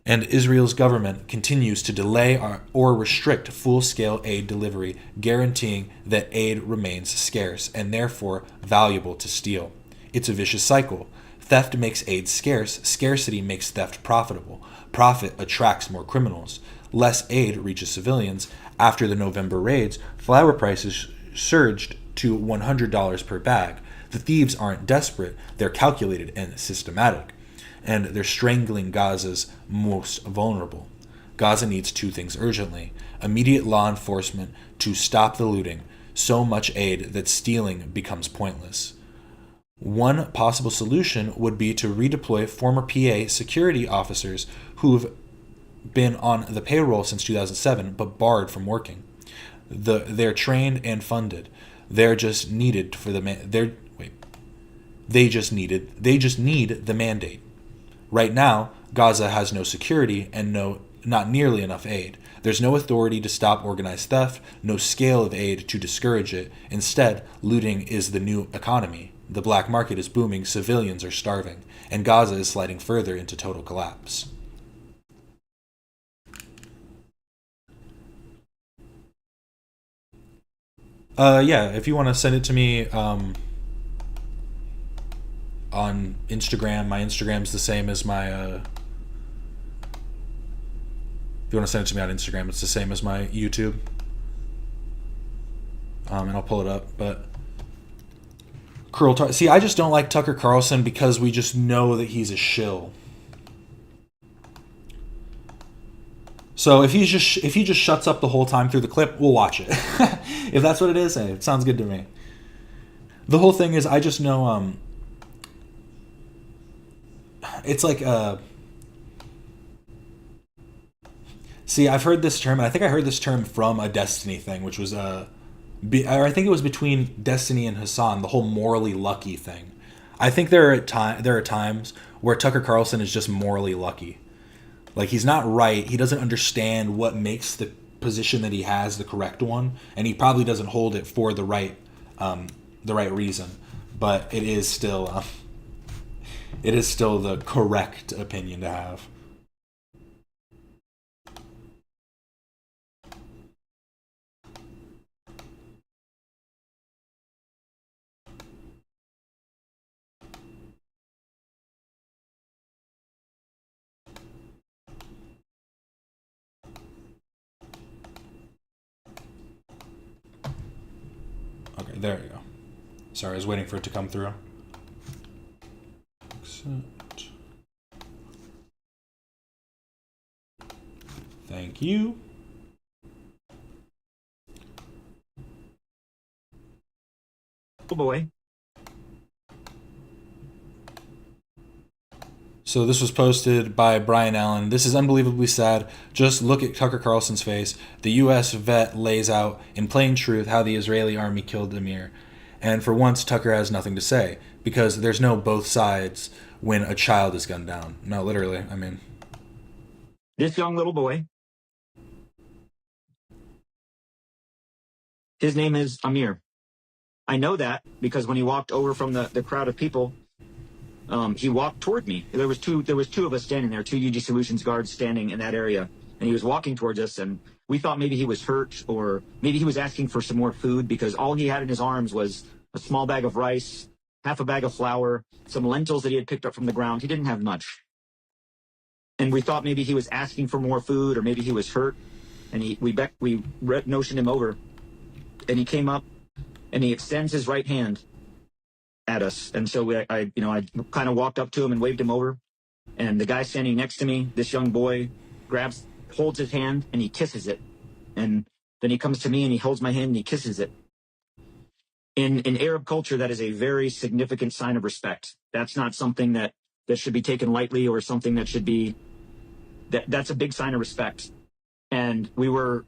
And Israel's government continues to delay or restrict full-scale aid delivery, guaranteeing that aid remains scarce and therefore valuable to steal. It's a vicious cycle. Theft makes aid scarce. Scarcity makes theft profitable. Profit attracts more criminals. Less aid reaches civilians. After the November raids, flour prices surged to $100 per bag. The thieves aren't desperate. They're calculated and systematic. And they're strangling Gaza's most vulnerable. Gaza needs two things urgently: immediate law enforcement to stop the looting, so much aid that stealing becomes pointless. One possible solution would be to redeploy former PA security officers who've been on the payroll since 2007 but barred from working. They're trained and funded. They just need the mandate. Right now, Gaza has no security and not nearly enough aid. There's no authority to stop organized theft, no scale of aid to discourage it. Instead, looting is the new economy. The black market is booming, civilians are starving, and Gaza is sliding further into total collapse. Yeah, if you want to send it to me on Instagram, my Instagram's the same as my... if you want to send it to me on Instagram, it's the same as my YouTube. And I'll pull it up, but... See, I just don't like Tucker Carlson because we just know that he's a shill. So if he just shuts up the whole time through the clip, we'll watch it. If that's what it is, hey, it sounds good to me. The whole thing is, I just know it's like see, I've heard this term, and I think I heard this term from a Destiny thing, which was I think it was between Destiny and Hassan, the whole morally lucky thing. I think there are times where Tucker Carlson is just morally lucky. Like, he's not right. He doesn't understand what makes the position that he has the correct one, and he probably doesn't hold it for the right reason. But it is still the correct opinion to have. Okay, there you go. Sorry, I was waiting for it to come through. Accept. Thank you. Oh boy. So this was posted by Brian Allen. This is unbelievably sad. Just look at Tucker Carlson's face. The U.S. vet lays out in plain truth how the Israeli army killed Amir. And for once, Tucker has nothing to say, because there's no both sides when a child is gunned down. No, literally, I mean. This young little boy, his name is Amir. I know that because when he walked over from the crowd of people, he walked toward me. There was two of us standing there, two UG Solutions guards standing in that area, and he was walking towards us, and we thought maybe he was hurt, or maybe he was asking for some more food, because all he had in his arms was a small bag of rice, half a bag of flour, some lentils that he had picked up from the ground. He didn't have much. And we thought maybe he was asking for more food, or maybe he was hurt, and we notioned him over, and he came up, and he extends his right hand at us. And so I kind of walked up to him and waved him over. And the guy standing next to me, this young boy, holds his hand and he kisses it. And then he comes to me and he holds my hand and he kisses it. In Arab culture, that is a very significant sign of respect. That's not something that should be taken lightly, or something that should be, that's a big sign of respect. And we were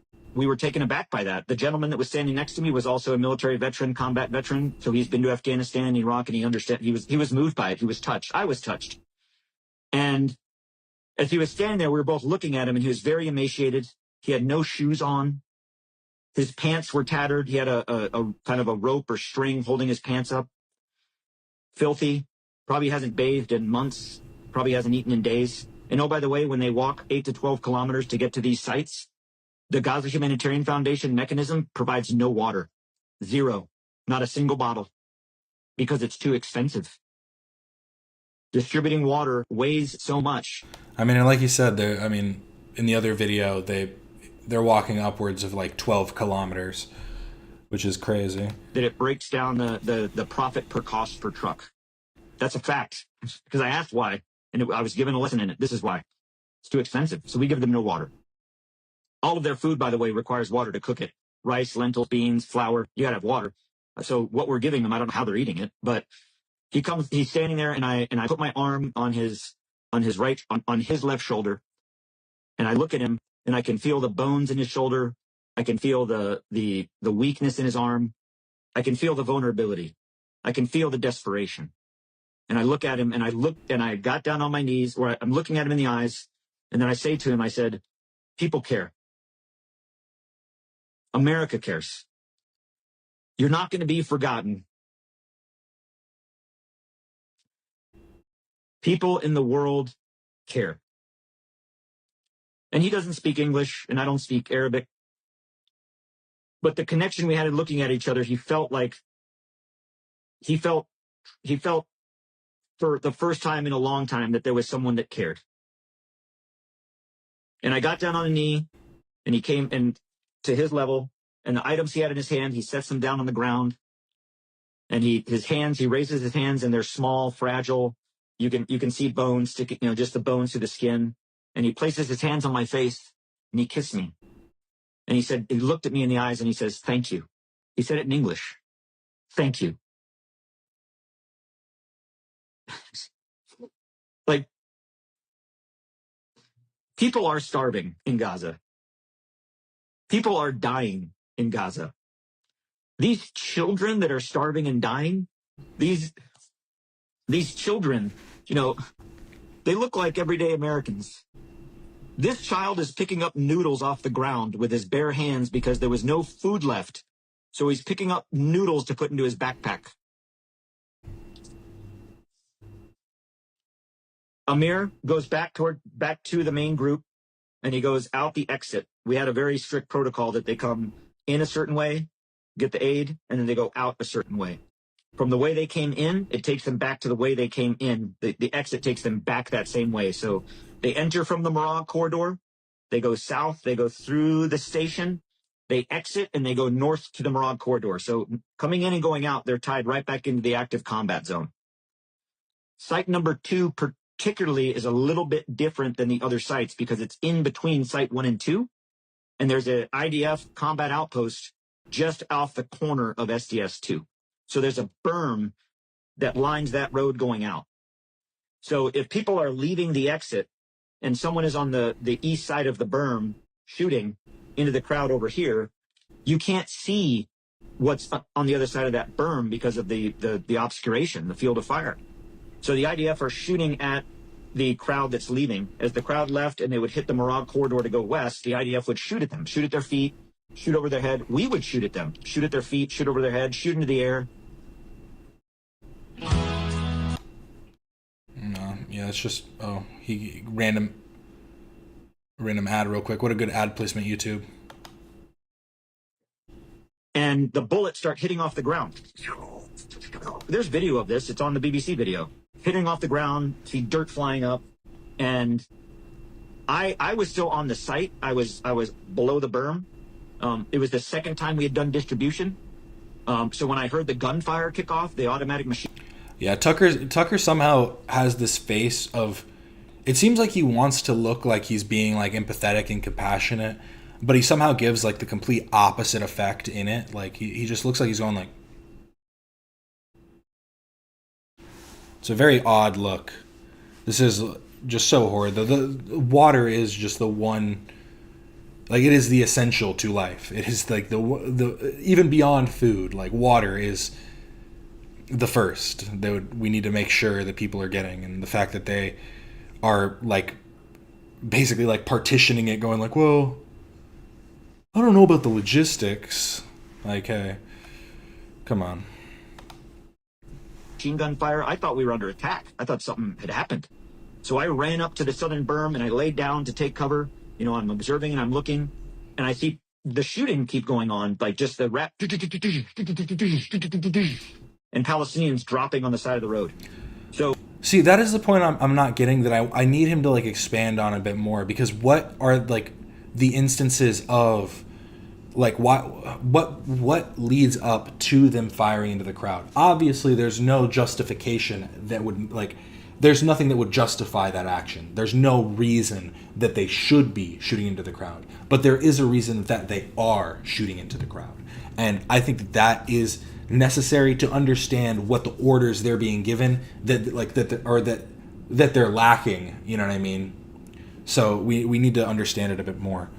taken aback by that. The gentleman that was standing next to me was also a military veteran, combat veteran. So he's been to Afghanistan and Iraq, and he understands. He was moved by it. He was touched. I was touched. And as he was standing there, we were both looking at him, and he was very emaciated. He had no shoes on. His pants were tattered. He had a kind of a rope or string holding his pants up. Filthy. Probably hasn't bathed in months. Probably hasn't eaten in days. And oh, by the way, when they walk 8 to 12 kilometers to get to these sites, the Gaza Humanitarian Foundation mechanism provides no water. Zero. Not a single bottle. Because it's too expensive. Distributing water weighs so much. I mean, and like you said, in the other video, they're walking upwards of like 12 kilometers, which is crazy. That it breaks down the profit per cost per truck. That's a fact. Because I asked why, and I was given a lesson in it. This is why. It's too expensive. So we give them no water. All of their food, by the way, requires water to cook it. Rice, lentils, beans, flour. You gotta have water. So what we're giving them, I don't know how they're eating it, but he's standing there, and I put my arm on his left shoulder, and I look at him, and I can feel the bones in his shoulder. I can feel the weakness in his arm. I can feel the vulnerability. I can feel the desperation. And I look at him, and I got down on my knees, where I'm looking at him in the eyes, and then I say to him, I said, people care. America cares. You're not going to be forgotten. People in the world care. And he doesn't speak English, and I don't speak Arabic. But the connection we had in looking at each other, he felt for the first time in a long time that there was someone that cared. And I got down on a knee, and he came and to his level, and the items he had in his hand, he sets them down on the ground. And he raises his hands, and they're small, fragile. You can see bones sticking, just the bones through the skin. And he places his hands on my face, and he kissed me. And he looked at me in the eyes, and he says, thank you. He said it in English. Thank you. Like, people are starving in Gaza. People are dying in Gaza. These children that are starving and dying, these children, they look like everyday Americans. This child is picking up noodles off the ground with his bare hands because there was no food left. So he's picking up noodles to put into his backpack. Amir goes back to the main group, and he goes out the exit. We had a very strict protocol that they come in a certain way, get the aid, and then they go out a certain way. From the way they came in, it takes them back to the way they came in. The exit takes them back that same way. So they enter from the Morag corridor. They go south. They go through the station. They exit, and they go north to the Morag corridor. So coming in and going out, they're tied right back into the active combat zone. Site number 2 particularly is a little bit different than the other sites because it's in between site 1 and 2. And there's an IDF combat outpost just off the corner of SDS-2. So there's a berm that lines that road going out. So if people are leaving the exit and someone is on the east side of the berm shooting into the crowd over here, you can't see what's on the other side of that berm because of the obscuration, the field of fire. So the IDF are shooting at the crowd that's leaving. As the crowd left and they would hit the Morag corridor to go west, the IDF would shoot at them, shoot at their feet, shoot over their head. We would shoot at them, shoot at their feet, shoot over their head, shoot into the air. No, yeah, it's just he random ad real quick. What a good ad placement, YouTube. And the bullets start hitting off the ground. There's video of this. It's on the BBC video. Hitting off the ground, see dirt flying up, and I was still on the site. I was below the berm. It was the second time we had done distribution. So when I heard the gunfire kick off, the automatic machine. Yeah, Tucker somehow has this face of. It seems like he wants to look like he's being like empathetic and compassionate, but he somehow gives like the complete opposite effect in it. Like he just looks like he's going like. It's a very odd look. This is just so horrid. The water is just the one, like it is the essential to life. It is like the even beyond food. Like water is the first that we need to make sure that people are getting, and the fact that they are like basically like partitioning it, going like, well, I don't know about the logistics. Like, hey, come on. Machine gun fire. I thought we were under attack. I thought something had happened. So I ran up to the southern berm and I laid down to take cover. I'm observing and I'm looking, and I see the shooting keep going on, like just the rap and Palestinians dropping on the side of the road. So see, that is the point I'm not getting, that I need him to like expand on a bit more, because what are like the instances of like what leads up to them firing into the crowd? Obviously there's no justification that would like there's nothing that would justify that action. There's no reason that they should be shooting into the crowd, but there is a reason that they are shooting into the crowd. And I think that that is necessary to understand what the orders they're being given that they're lacking. You know what I mean? So we need to understand it a bit more.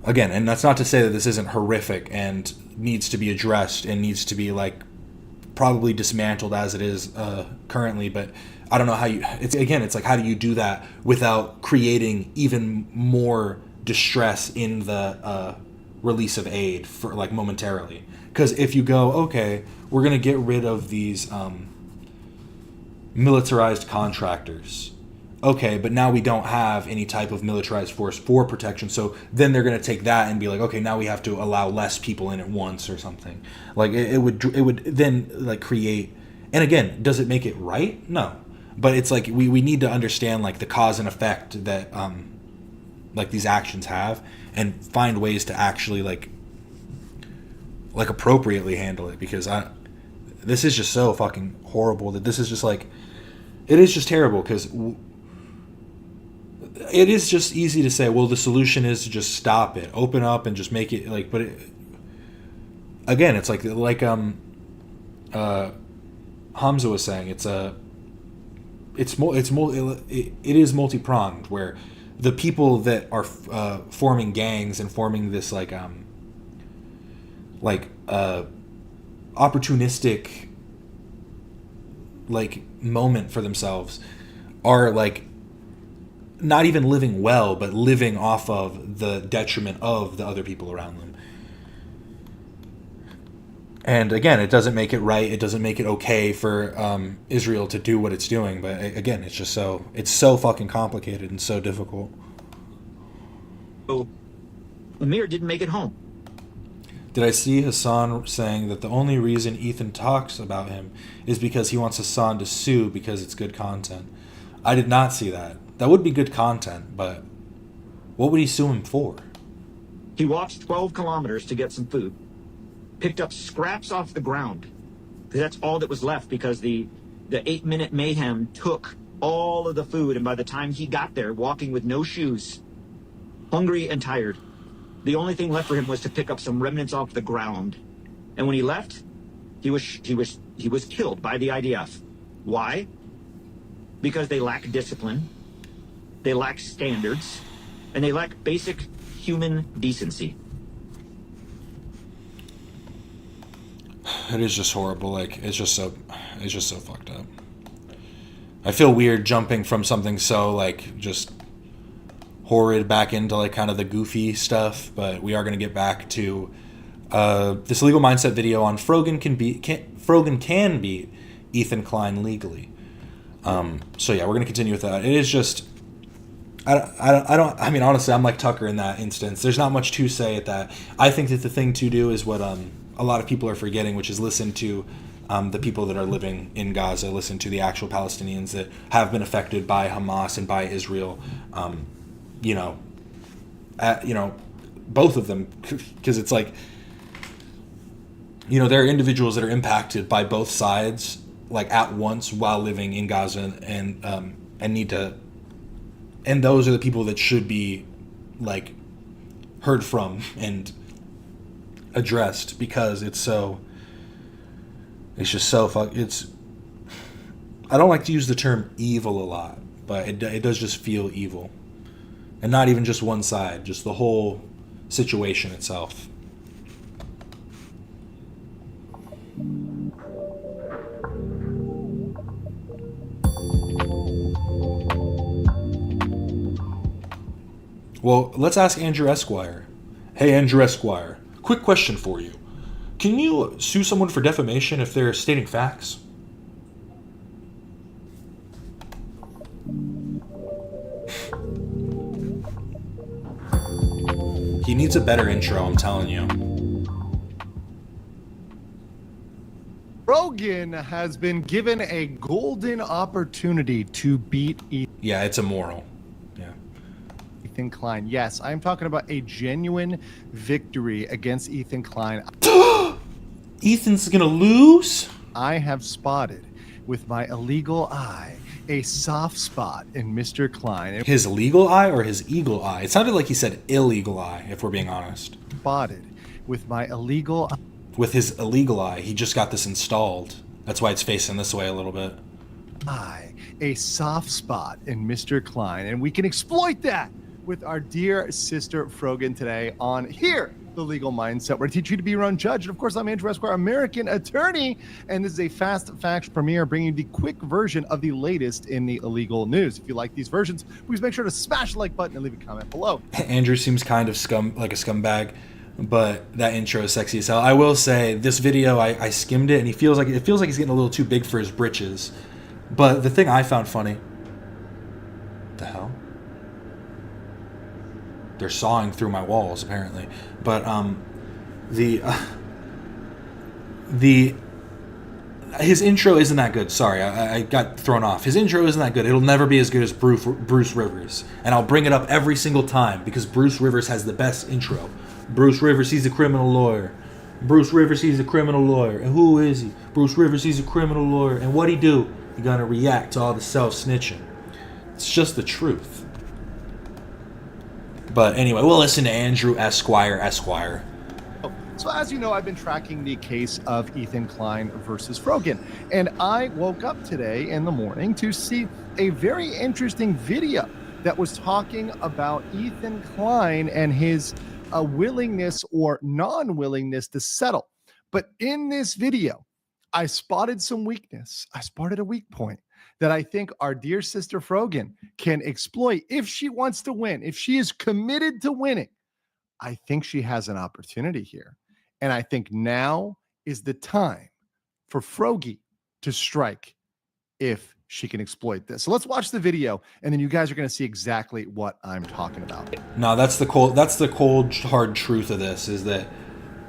Again, and that's not to say that this isn't horrific and needs to be addressed and needs to be like probably dismantled as it is currently, but I don't know how it's like, how do you do that without creating even more distress in the release of aid for like momentarily? Because if you go, okay, we're going to get rid of these militarized contractors. Okay, but now we don't have any type of militarized force for protection. So then they're going to take that and be like, okay, now we have to allow less people in at once or something. Like it would then like create. And again, does it make it right? No, but it's like we need to understand like the cause and effect that like these actions have, and find ways to actually like appropriately handle it, because this is just so fucking horrible that this is just like, it is just terrible, because it is just easy to say, well, the solution is to just stop it, open up, and just make it like, but again, it's like Hamza was saying, it is multi-pronged, where the people that are forming gangs and forming this opportunistic like moment for themselves are like not even living well, but living off of the detriment of the other people around them. And again, it doesn't make it right. It doesn't make it okay for Israel to do what it's doing. But again, it's so fucking complicated and so difficult. So, Amir didn't make it home. Did I see Hassan saying that the only reason Ethan talks about him is because he wants Hassan to sue because it's good content? I did not see that. That would be good content, but what would he sue him for? He walked 12 kilometers to get some food, picked up scraps off the ground, because that's all that was left, because the 8-minute mayhem took all of the food, and by the time he got there, walking with no shoes, hungry and tired, the only thing left for him was to pick up some remnants off the ground. And when he left, he was killed by the IDF. Why? Because they lack discipline, they lack standards, and they lack basic human decency. It is just horrible. Like, it's just so fucked up. I feel weird jumping from something so like just horrid back into like kind of the goofy stuff, but we are going to get back to this legal mindset video on Frogan can beat Ethan Klein legally. So yeah, we're going to continue with that. It is just, I mean, honestly, I'm like Tucker in that instance. There's not much to say at that. I think that the thing to do is what a lot of people are forgetting, which is listen to the people that are living in Gaza, listen to the actual Palestinians that have been affected by Hamas and by Israel. Both of them, because it's like, there are individuals that are impacted by both sides, like at once while living in Gaza, and need to, and those are the people that should be like heard from and addressed, because it's just so I don't like to use the term evil a lot, but it does just feel evil. And not even just one side, just the whole situation itself. Well, let's ask Andrew Esquire. Hey, Andrew Esquire, quick question for you. Can you sue someone for defamation if they're stating facts? He needs a better intro, I'm telling you. Frogan has been given a golden opportunity to beat Yeah, it's immoral. Yeah. Ethan Klein. Yes, I'm talking about a genuine victory against Ethan Klein. Ethan's gonna lose? I have spotted with my illegal eye a soft spot in Mr. Klein. And His legal eye or his eagle eye? It sounded like he said illegal eye, if we're being honest. spotted with my illegal eye. With his illegal eye, he just got this installed. That's why it's facing this way a little bit. A soft spot in Mr. Klein, and we can exploit that with our dear sister Frogan today on here, The Legal Mindset, where I teach you to be your own judge. And of course, I'm Andrew Esquire, American attorney, and this is a Fast Facts premiere, bringing you the quick version of the latest in the illegal news. If you like these versions, please make sure to smash the like button and leave a comment below. Andrew seems kind of like a scumbag, but that intro is sexy as hell. I will say, this video, I skimmed it, and it feels like he's getting a little too big for his britches. But the thing I found funny, the hell? They're sawing through my walls apparently. But his intro isn't that good. Sorry, I got thrown off. His intro isn't that good. It'll never be as good as Bruce Rivers, and I'll bring it up every single time because Bruce Rivers has the best intro. Bruce Rivers, he's a criminal lawyer. Bruce Rivers, he's a criminal lawyer. And who is he? Bruce Rivers, he's a criminal lawyer. And what'd he do? He gonna react to all the self-snitching. It's just the truth. But anyway, we'll listen to Andrew Esquire. So as you know, I've been tracking the case of Ethan Klein versus Frogan. And I woke up today in the morning to see a very interesting video that was talking about Ethan Klein and his willingness or non-willingness to settle. But in this video, I spotted some weakness. I spotted a weak point that I think our dear sister Frogan can exploit if she wants to win. If she is committed to winning, I think she has an opportunity here. And I think now is the time for Frogie to strike if she can exploit this. So let's watch the video, and then you guys are going to see exactly what I'm talking about. No, that's the cold hard truth of this, is that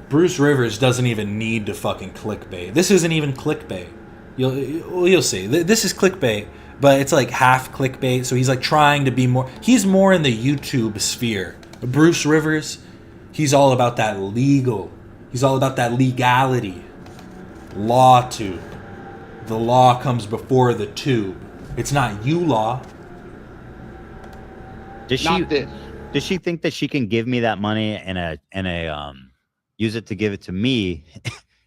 Bruce Rivers doesn't even need to fucking clickbait. This isn't even clickbait. You'll see. This is clickbait, but it's like half clickbait. So he's like trying to be more. He's more in the YouTube sphere. Bruce Rivers, he's all about that legal. He's all about that legality. Law tube. The law comes before the tube. It's not you law. Does she think that she can give me that money and use it to give it to me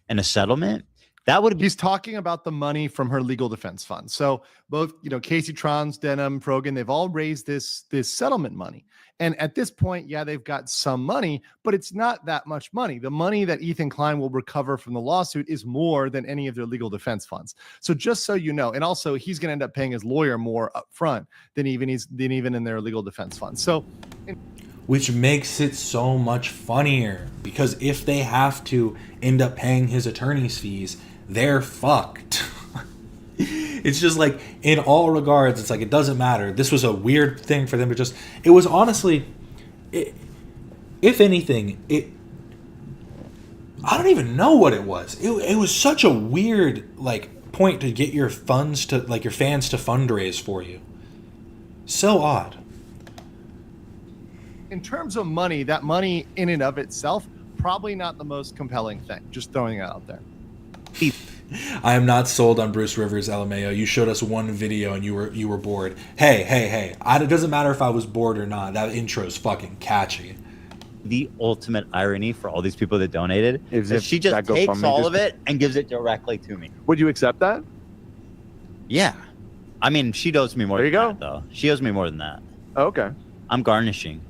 in a settlement? That would be. He's talking about the money from her legal defense fund. So both, Casey Trons, Denham, Frogan, they've all raised this settlement money. And at this point, yeah, they've got some money, but it's not that much money. The money that Ethan Klein will recover from the lawsuit is more than any of their legal defense funds. So just so you know, and also he's going to end up paying his lawyer more up front than even in their legal defense fund. So, which makes it so much funnier, because if they have to end up paying his attorney's fees, they're fucked. It's just like, in all regards, it's like, it doesn't matter. This was a weird thing for them to just, it was honestly, if anything, I don't even know what it was. It was such a weird, point to get your fans to fundraise for you. So odd. In terms of money, that money in and of itself, probably not the most compelling thing. Just throwing it out there. I am not sold on Bruce Rivers, LMAO. You showed us one video and you were bored. Hey. It doesn't matter if I was bored or not. That intro is fucking catchy. The ultimate irony for all these people that donated is that she just that takes all of it and gives it directly to me. Would you accept that? Yeah. I mean, she owes me more there you than go. that, though. She owes me more than that. Oh, okay. I'm garnishing.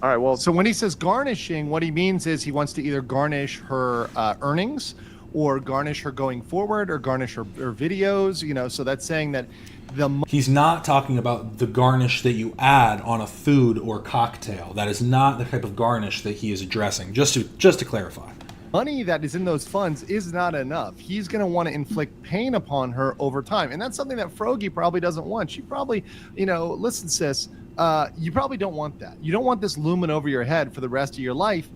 All right, well. So when he says garnishing, what he means is he wants to either garnish her earnings or garnish her going forward or garnish her videos, so that's saying that he's not talking about the garnish that you add on a food or cocktail. That is not the type of garnish that he is addressing, just to clarify. Money that is in those funds is not enough. He's going to want to inflict pain upon her over time. And that's something that Frogie probably doesn't want. She probably, listen, sis, you probably don't want that. You don't want this looming over your head for the rest of your life,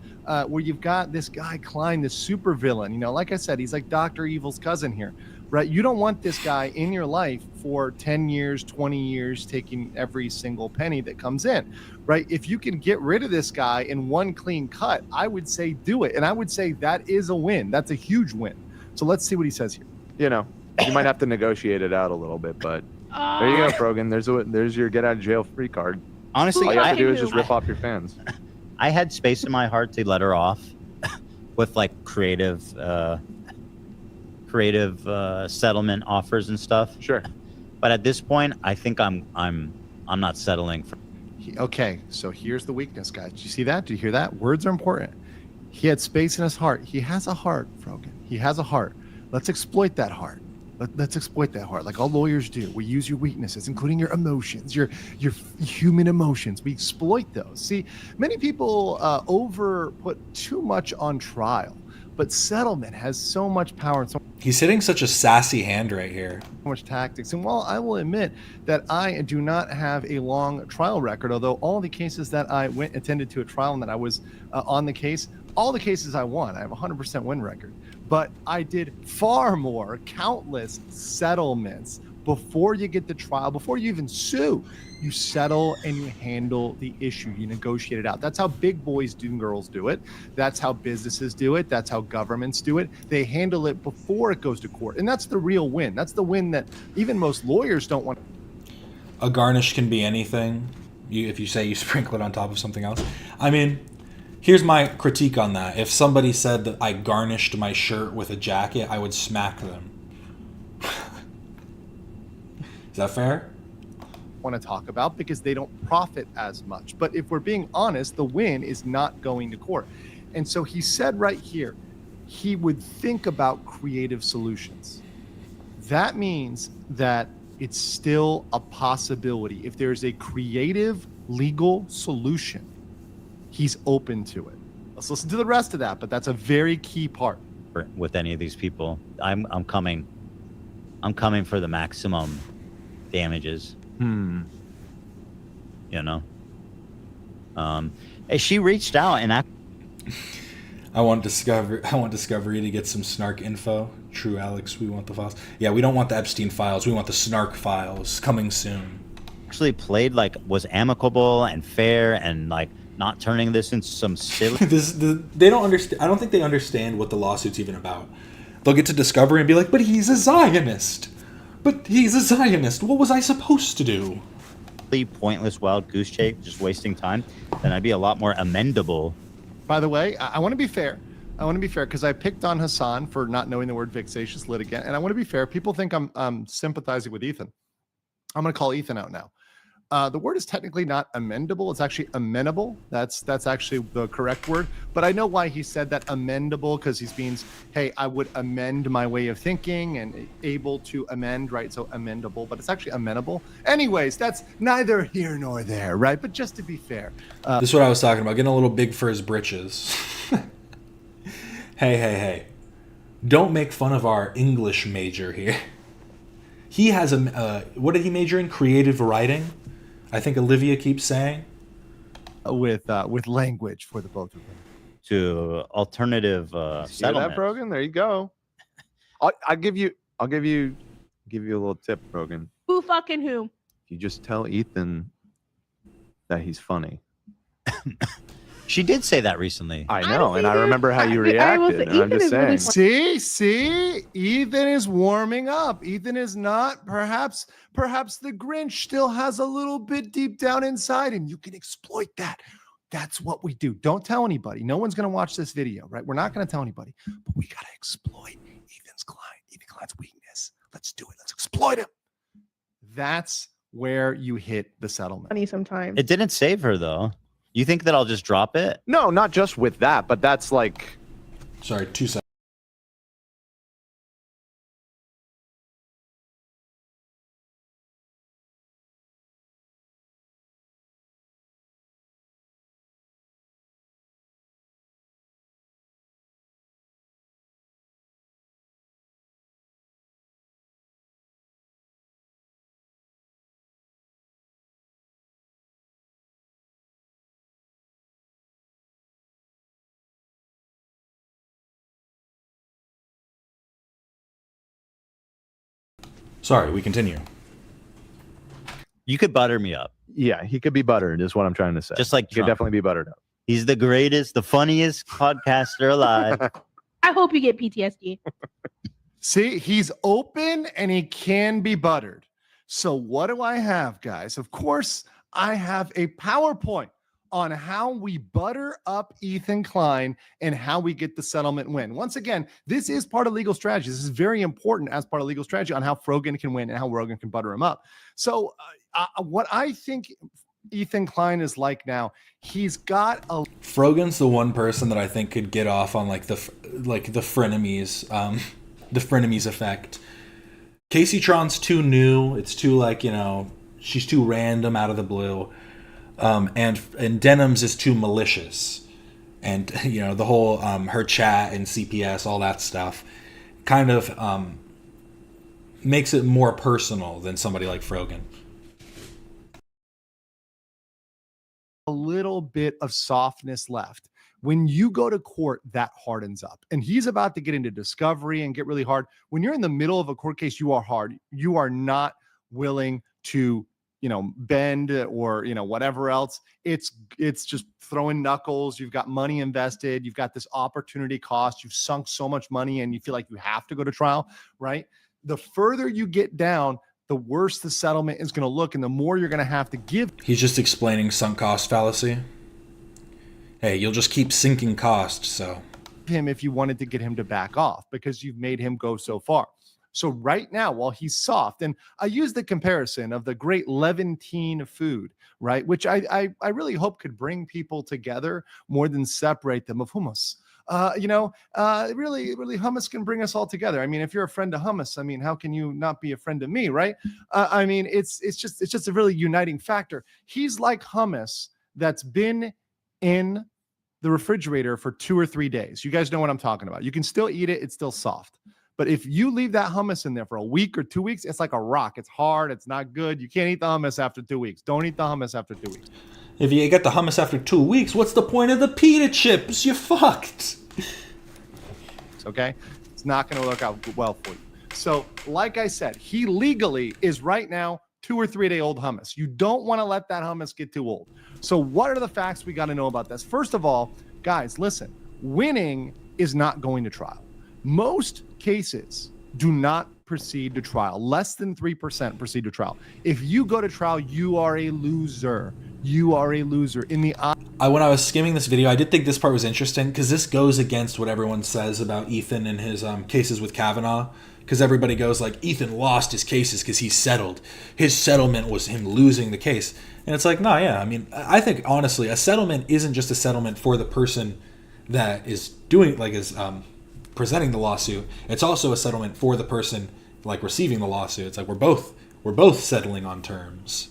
where you've got this guy Klein, this super villain. Like I said, he's like Dr. Evil's cousin here, right? You don't want this guy in your life for 10 years, 20 years, taking every single penny that comes in, right? If you can get rid of this guy in one clean cut, I would say do it. And I would say that is a win. That's a huge win. So let's see what he says here. You might have to negotiate it out a little bit, but there you go, Frogan. There's your get out of jail free card. Honestly, all you have to do is just rip off your fans. I had space in my heart to let her off with like creative settlement offers and stuff. Sure. But at this point, I think I'm not settling for. Okay, so here's the weakness, guys. Did you see that? Did you hear that? Words are important. He had space in his heart. He has a heart, Frogan. He has a heart. Let's exploit that heart. Let's exploit that heart, like all lawyers do. We use your weaknesses, including your emotions, your human emotions. We exploit those. See, many people put too much on trial, but settlement has so much power and so He's hitting such a sassy hand right here. much tactics. And while I will admit that I do not have a long trial record, although all the cases that I attended to a trial and that I was on the case, all the cases I won, I have a 100% win record. But I did far more, countless settlements before you get the trial, before you even sue. You settle and you handle the issue. You negotiate it out. That's how big boys and girls do it. That's how businesses do it. That's how governments do it. They handle it before it goes to court. And that's the real win. That's the win that even most lawyers don't want. A garnish can be anything. If you say you sprinkle it on top of something else. I mean, here's my critique on that. If somebody said that I garnished my shirt with a jacket, I would smack them. Is that fair? Want to talk about because they don't profit as much. But if we're being honest, the win is not going to court. And so he said right here, he would think about creative solutions. That means that it's still a possibility. If there's a creative legal solution, he's open to it. Let's listen to the rest of that, but that's a very key part. With any of these people, I'm coming for the maximum damages. You know, she reached out and I want Discovery to get some snark info. True, Alex, we want the files. Yeah, we don't want the Epstein files. We want the snark files coming soon. actually played was amicable and fair and not turning this into some silly. They don't understand. I don't think they understand what the lawsuit's even about. They'll get to Discovery and be like, "But he's a Zionist. But he's a Zionist. What was I supposed to do?" Pointless wild goose chase, just wasting time. Then I'd be a lot more amendable. By the way, I want to be fair. I want to be fair because I picked on Hassan for not knowing the word vexatious litigant, and I want to be fair. People think I'm sympathizing with Ethan. I'm going to call Ethan out now. The word is technically not amendable. It's actually amenable. That's actually the correct word. But I know why he said that amendable, because he means, hey, I would amend my way of thinking and able to amend, right? So amendable, but it's actually amenable. Anyways, that's neither here nor there, right? But just to be fair. This is what I was talking about, getting a little big for his britches. Hey. Don't make fun of our English major here. He has what did he major in? Creative writing? I think Olivia keeps saying. With language for the both of them. To alternative settlement. That, Frogan? There you go. I'll give you a little tip, Frogan. Who fucking who? You just tell Ethan that he's funny. She did say that recently. I know, and I remember how you reacted. And I'm just saying. See, Ethan is warming up. Ethan is not. Perhaps the Grinch still has a little bit deep down inside, and you can exploit that. That's what we do. Don't tell anybody. No one's going to watch this video, right? We're not going to tell anybody, but we got to exploit Ethan Klein's weakness. Let's do it. Let's exploit him. That's where you hit the settlement. Funny sometimes. It didn't save her though. You think that I'll just drop it? No, not just with that, but that's like... Sorry, 2 seconds. Sorry, we continue. You could butter me up. Yeah, he could be buttered, is what I'm trying to say. Just like he could definitely be buttered up. He's the greatest, the funniest podcaster alive. I hope you get PTSD. See, he's open and he can be buttered. So what do I have, guys? Of course, I have a PowerPoint on how we butter up Ethan Klein and how we get the settlement win. Once again, this is part of legal strategy. This is very important as part of legal strategy on how Frogan can win and how Rogan can butter him up. So what I think Ethan Klein is like now, he's got a... Frogan's the one person that I think could get off on like the frenemies, the frenemies effect. Casey Tron's too new. It's too like, you know, she's too random out of the blue. And Denham's is too malicious, and you know the whole her chat and CPS, all that stuff, kind of makes it more personal than somebody like Frogan. A little bit of softness left. When you go to court, that hardens up, and he's about to get into discovery and get really hard. When you're in the middle of a court case, you are hard. You are not willing to, you know, bend or, you know, whatever else. It's just throwing knuckles. You've got money invested. You've got this opportunity cost. You've sunk so much money and you feel like you have to go to trial, right? The further you get down, the worse the settlement is going to look and the more you're going to have to give. He's just explaining sunk cost fallacy. Hey, you'll just keep sinking costs, so. Him if you wanted to get him to back off because you've made him go so far. So right now, while he's soft, and I use the comparison of the great Levantine food, right? Which I really hope could bring people together more than separate them, of hummus. Really hummus can bring us all together. I mean, if you're a friend of hummus, I mean, how can you not be a friend of me, right? I mean, it's just a really uniting factor. He's like hummus that's been in the refrigerator for 2 or 3 days. You guys know what I'm talking about. You can still eat it. It's still soft. But if you leave that hummus in there for a week or 2 weeks, it's like a rock. It's hard. It's not good. You can't eat the hummus after 2 weeks. Don't eat the hummus after 2 weeks. If you get the hummus after 2 weeks, what's the point of the pita chips? You're fucked. Okay? It's not going to work out well for you. So, like I said, he legally is right now 2 or 3 day old hummus. You don't want to let that hummus get too old. So what are the facts we got to know about this? First of all, guys, listen, winning is not going to trial. Most cases do not proceed to trial. Less than 3% proceed to trial. If you go to trial, you are a loser. You are a loser. When I was skimming this video, I did think this part was interesting because this goes against what everyone says about Ethan and his cases with Kavanaugh. Because everybody goes like, Ethan lost his cases because he settled. His settlement was him losing the case. And it's like, no, yeah. I mean, I think honestly, a settlement isn't just a settlement for the person that is doing, like, is presenting the lawsuit. It's also a settlement for the person like receiving the lawsuit. It's like we're both settling on terms.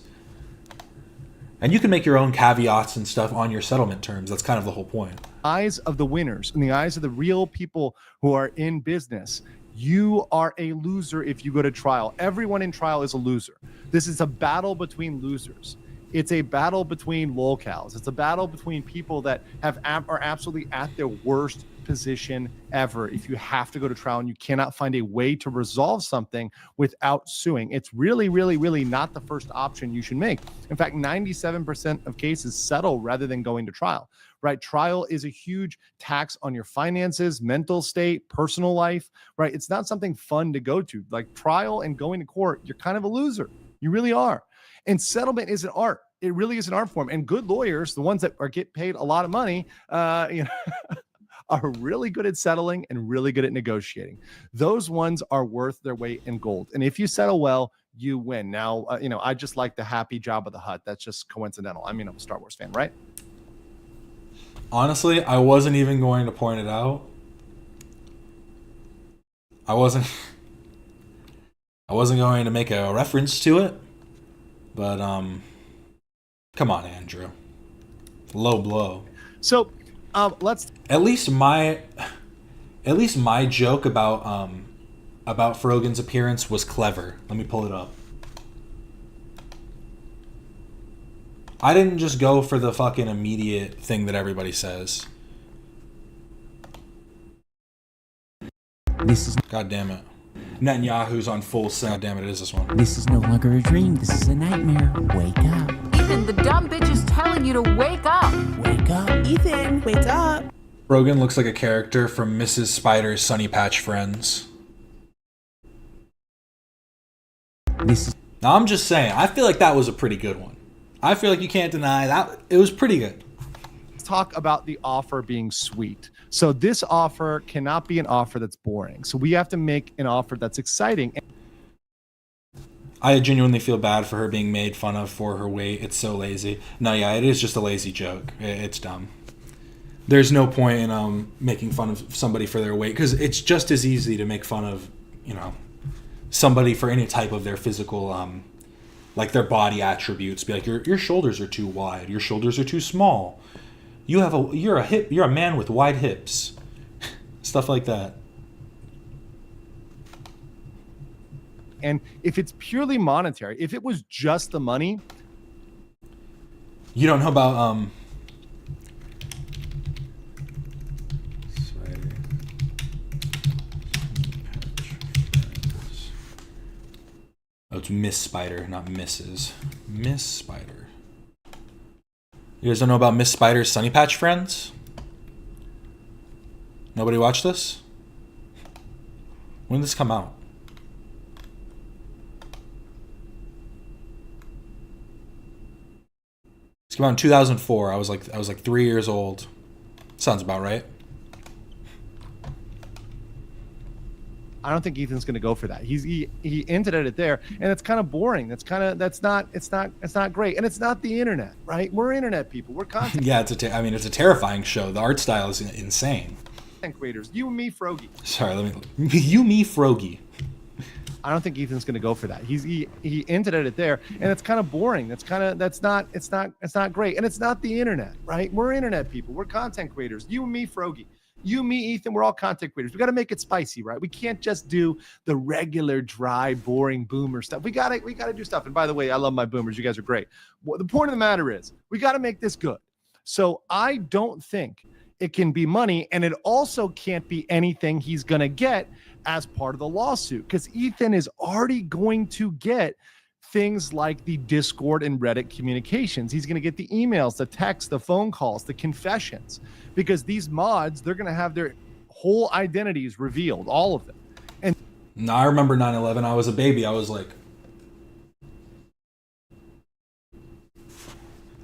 And you can make your own caveats and stuff on your settlement terms. That's kind of the whole point. Eyes of the winners, in the eyes of the real people who are in business, you are a loser if you go to trial. Everyone in trial is a loser. This is a battle between losers. It's a battle between lolcows. It's a battle between people that are absolutely at their worst position ever. If you have to go to trial and you cannot find a way to resolve something without suing, it's really, really, really not the first option you should make. In fact, 97% of cases settle rather than going to trial, right? Trial is a huge tax on your finances, mental state, personal life, right? It's not something fun to go to. Like trial and going to court, you're kind of a loser. You really are. And settlement is an art. It really is an art form. And good lawyers, the ones that get paid a lot of money, are really good at settling and really good at negotiating. Those ones are worth their weight in gold. And if you settle well, you win. Now, I just like the happy Jabba the Hutt. That's just coincidental. I mean, I'm a Star Wars fan, right? Honestly, I wasn't even going to point it out. I wasn't going to make a reference to it. But come on, Andrew. Low blow. So let's at least my joke about Frogan's appearance was clever. Let me pull it up. I didn't just go for the fucking immediate thing that everybody says. God damn it. Netanyahu's on full set. God damn it, it is this one. This is no longer a dream. This is a nightmare. Wake up. Ethan, the dumb bitch is telling you to wake up. Wake up. Ethan, wake up. Frogan looks like a character from Mrs. Spider's Sunny Patch Friends. This is Now, I'm just saying, I feel like that was a pretty good one. I feel like you can't deny that. It was pretty good. Let's talk about the offer being sweet. So this offer cannot be an offer that's boring. So we have to make an offer that's exciting. I genuinely feel bad for her being made fun of for her weight. It's so lazy. No, yeah, it is just a lazy joke. It's dumb. There's no point in making fun of somebody for their weight, because it's just as easy to make fun of, somebody for any type of their physical, like their body attributes. Be like, your shoulders are too wide. Your shoulders are too small. You're a man with wide hips. Stuff like that. And if it's purely monetary, if it was just the money. You don't know about oh, it's Miss Spider, not Mrs. Miss Spider. You guys don't know about Miss Spider's Sunny Patch Friends? Nobody watched this? When did this come out? This came out in 2004. I was like 3 years old. Sounds about right. I don't think Ethan's going to go for that. He hinted at it there, and it's kind of boring. It's not great, and it's not the internet, right? We're internet people. We're content. Yeah, it's a terrifying show. The art style is insane. Creators, you and me, Frogie. Sorry, you, me, Frogie. I don't think Ethan's going to go for that. He hinted at it there, and it's kind of boring. It's not great, and it's not the internet, right? We're internet people. We're content creators. You and me, Frogie. You, me, Ethan, we're all content creators. We got to make it spicy, right? We can't just do the regular, dry, boring boomer stuff. We got to do stuff. And by the way, I love my boomers. You guys are great. Well, the point of the matter is, we got to make this good. So I don't think it can be money, and it also can't be anything he's going to get as part of the lawsuit, because Ethan is already going to get things like the Discord and Reddit communications. He's going to get the emails, the texts, the phone calls, the confessions, because these mods, they're going to have their whole identities revealed, all of them. And no, I remember 9/11. I was a baby. I was like,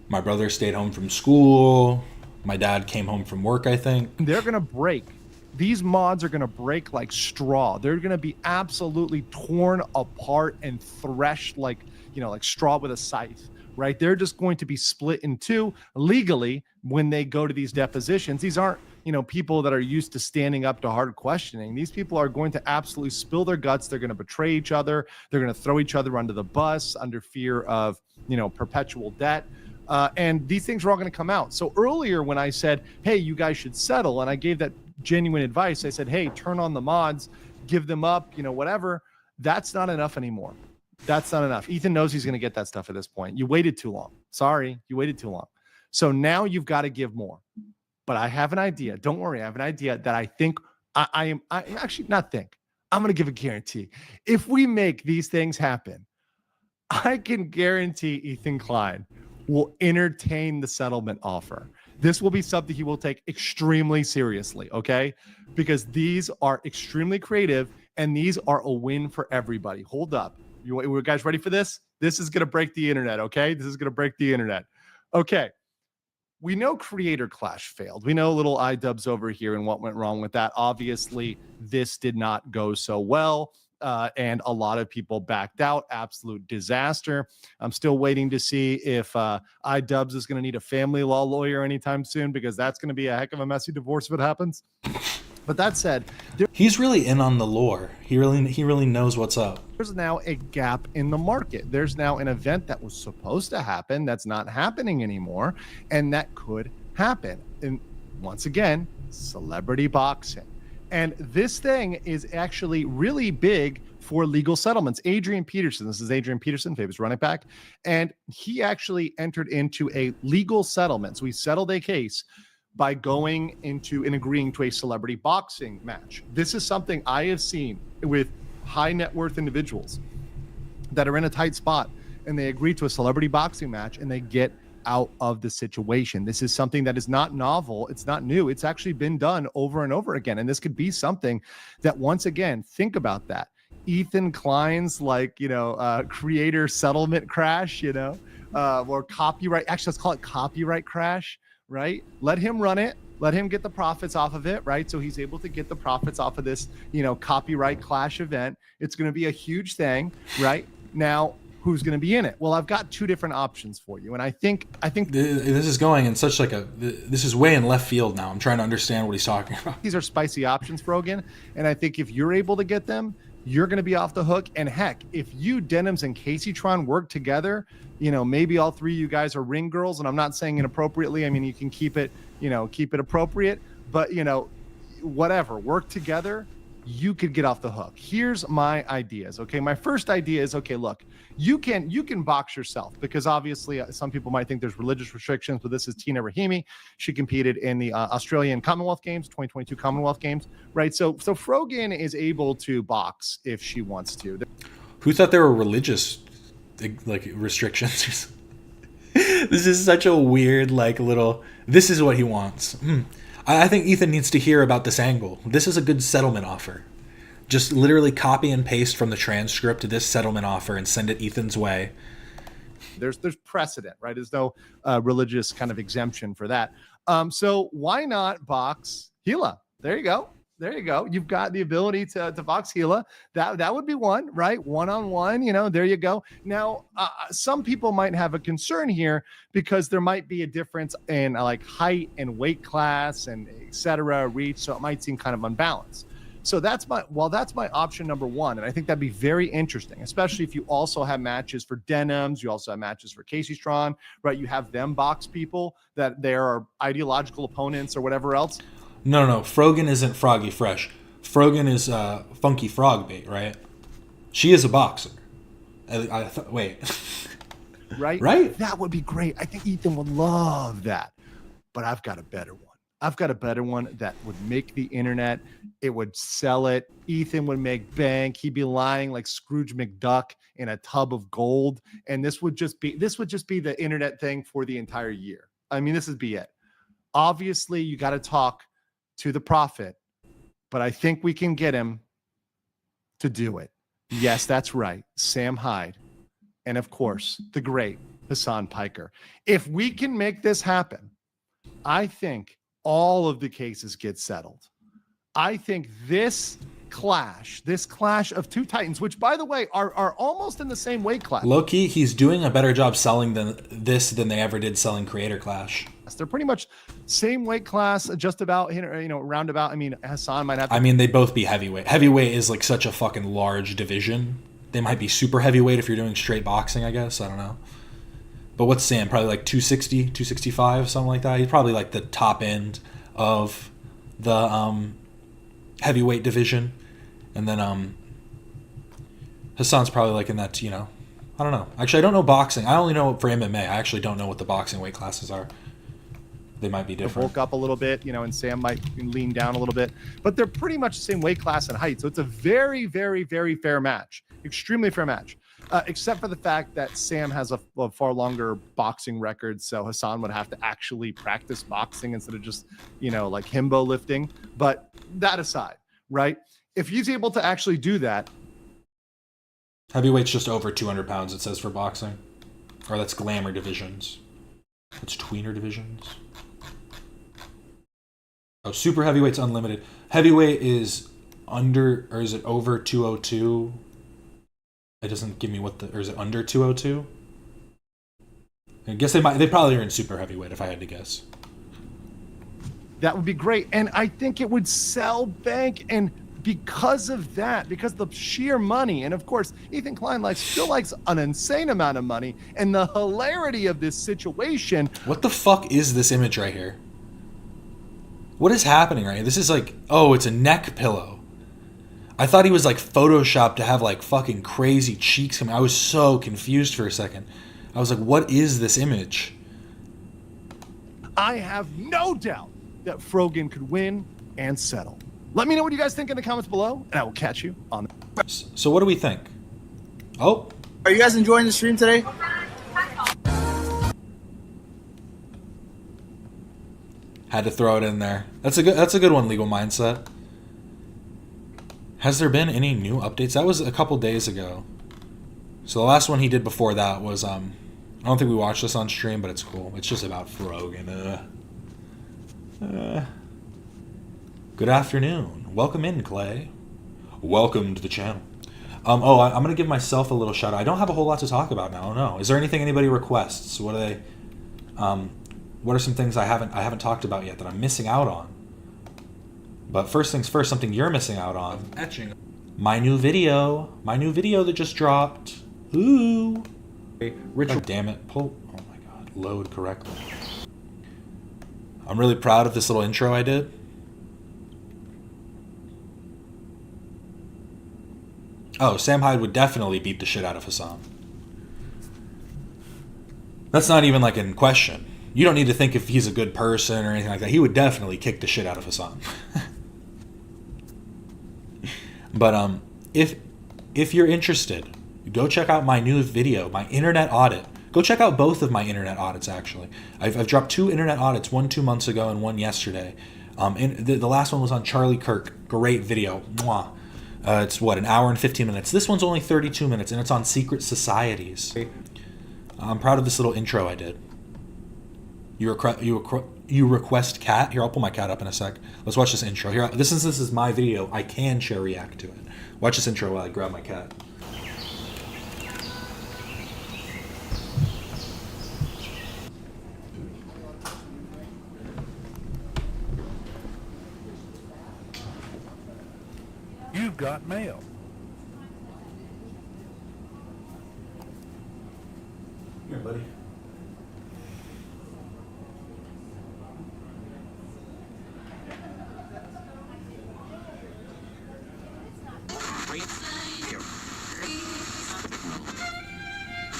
my brother stayed home from school. My dad came home from work, I think. They're going to break. These mods are going to break like straw. They're going to be absolutely torn apart and threshed like straw with a scythe, right? They're just going to be split in two legally when they go to these depositions. These aren't, people that are used to standing up to hard questioning. These people are going to absolutely spill their guts. They're going to betray each other. They're going to throw each other under the bus under fear of, perpetual debt. And these things are all going to come out. So earlier when I said, hey, you guys should settle, and I gave that genuine advice, I said, hey, turn on the mods, give them up, whatever. That's not enough anymore. That's not enough. Ethan knows he's going to get that stuff at this point. You waited too long. Sorry, you waited too long. So now you've got to give more. But I have an idea. Don't worry. I have an idea that I think I'm actually not think. I'm going to give a guarantee. If we make these things happen, I can guarantee Ethan Klein will entertain the settlement offer. This will be something he will take extremely seriously, okay? Because these are extremely creative, and these are a win for everybody. Hold up. You guys ready for this? This is going to break the internet, okay? This is going to break the internet. Okay. We know Creator Clash failed. We know little iDubbbz over here and what went wrong with that. Obviously, this did not go so well. And a lot of people backed out. Absolute disaster. I'm still waiting to see if iDubbbz is going to need a family law lawyer anytime soon, because that's going to be a heck of a messy divorce if it happens. But that said, he's really in on the lore. He really knows what's up. There's now a gap in the market. There's now an event that was supposed to happen that's not happening anymore, and that could happen. And once again, celebrity boxing. And this thing is actually really big for legal settlements. Adrian Peterson, this is Adrian Peterson, famous running back, and he actually entered into a legal settlement. So he settled a case by going into and agreeing to a celebrity boxing match. This is something I have seen with high net worth individuals that are in a tight spot, and they agree to a celebrity boxing match and they get out of the situation. This is something that is not novel. It's not new. It's actually been done over and over again. And this could be something that, once again, think about that. Ethan Klein's creator settlement crash, or copyright. Actually, let's call it copyright crash, right? Let him run it. Let him get the profits off of it, right? So he's able to get the profits off of this, copyright clash event. It's going to be a huge thing, right? Now, who's going to be in it? Well, I've got two different options for you, and I think this is going in such this is way in left field now. I'm trying to understand what he's talking about. These are spicy options, Frogan, and I think if you're able to get them, you're going to be off the hook. And heck, if you, Denims, and Caseytron work together, maybe all three of you guys are ring girls, and I'm not saying inappropriately. I mean, you can keep it appropriate, but whatever, work together, you could get off the hook. Here's my ideas. Okay. My first idea is, okay, look, you can box yourself, because obviously some people might think there's religious restrictions, but this is Tina Rahimi. She competed in the Australian Commonwealth Games, 2022 Commonwealth Games, right? So Frogan is able to box if she wants to. Who thought there were religious restrictions? This is such a weird this is what he wants. I think Ethan needs to hear about this angle. This is a good settlement offer. Just literally copy and paste from the transcript to this settlement offer and send it Ethan's way. There's precedent, right? There's no religious kind of exemption for that. So why not box Gila? There you go. You've got the ability to box Gila. That would be one, right? One-on-one, there you go. Now, some people might have a concern here because there might be a difference in height and weight class and et cetera, reach. So it might seem kind of unbalanced. So that's my option number one. And I think that'd be very interesting, especially if you also have matches for Denims. You also have matches for Caseytron, right? You have them box people that they are ideological opponents or whatever else. No. Frogan isn't Froggy Fresh. Frogan is Funky Frog Bait, right? She is a boxer. Wait. Right? Right? That would be great. I think Ethan would love that. But I've got a better one. That would make the internet. It would sell it. Ethan would make bank. He'd be lying like Scrooge McDuck in a tub of gold. And this would just be the internet thing for the entire year. I mean, this would be it. Obviously, you got to talk to the prophet, but I think we can get him to do it. Yes, that's right. Sam Hyde. And of course, the great Hassan Piker. If we can make this happen, I think all of the cases get settled. I think this clash of two titans, which by the way are almost in the same weight class. Low key, he's doing a better job selling than they ever did selling Creator Clash. They're pretty much same weight class, just about, roundabout. I mean, Hassan might have to. I mean, they'd both be heavyweight. Heavyweight is such a fucking large division. They might be super heavyweight if you're doing straight boxing, I guess. I don't know. But what's Sam? Probably 260, 265, something like that. He's probably the top end of the heavyweight division. And then Hassan's probably in that, I don't know. Actually, I don't know boxing. I only know for MMA. I actually don't know what the boxing weight classes are. They might be different. Bulk up a little bit, and Sam might lean down a little bit. But they're pretty much the same weight class and height. So it's a very, very, very fair match. Extremely fair match. Except for the fact that Sam has a far longer boxing record, so Hassan would have to actually practice boxing instead of just, himbo lifting. But that aside, right? If he's able to actually do that. Heavyweight's just over 200 pounds, it says, for boxing. Or that's glamour divisions. That's tweener divisions. Oh, super heavyweight's unlimited. Heavyweight is under, or is it over 202? It doesn't give me or is it under 202? I guess they probably are in super heavyweight if I had to guess. That would be great. And I think it would sell bank. And because of that, because the sheer money, and of course, Ethan Klein still likes an insane amount of money, and the hilarity of this situation. What the fuck is this image right here? What is happening right here? This is it's a neck pillow. I thought he was photoshopped to have fucking crazy cheeks coming. I was so confused for a second. I was like, what is this image? I have no doubt that Frogan could win and settle. Let me know what you guys think in the comments below, and I will catch you on the... So what do we think? Oh. Are you guys enjoying the stream today? Had to throw it in there. That's a good one, Legal Mindset. Has there been any new updates? That was a couple days ago. So the last one he did before that was I don't think we watched this on stream, but it's cool. It's just about Frogan. Good afternoon. Welcome in, Clay. Welcome to the channel. I'm gonna give myself a little shout out. I don't have a whole lot to talk about now. Oh no. Is there anything anybody requests? What are they? What are some things I haven't talked about yet that I'm missing out on? But first things first, something you're missing out on. Etching. My new video that just dropped. Ooh. Richard, damn it. Pull. Oh my God. Load correctly. I'm really proud of this little intro I did. Oh, Sam Hyde would definitely beat the shit out of Hassan. That's not even like in question. You don't need to think if he's a good person or anything like that. He would definitely kick the shit out of Hassan. But if you're interested, go check out my new video, my internet audit. Go check out both of my internet audits, actually. I've dropped 2 internet audits, one 2 months ago and one yesterday. And the last one was on Charlie Kirk. Great video. Mwah. It's what, an hour and 15 minutes. This one's only 32 minutes, and it's on secret societies. I'm proud of this little intro I did. You request cat? Here, I'll pull my cat up in a sec. Let's watch this intro. Here, this is my video. I can share react to it. Watch this intro while I grab my cat. You've got mail. Here, buddy.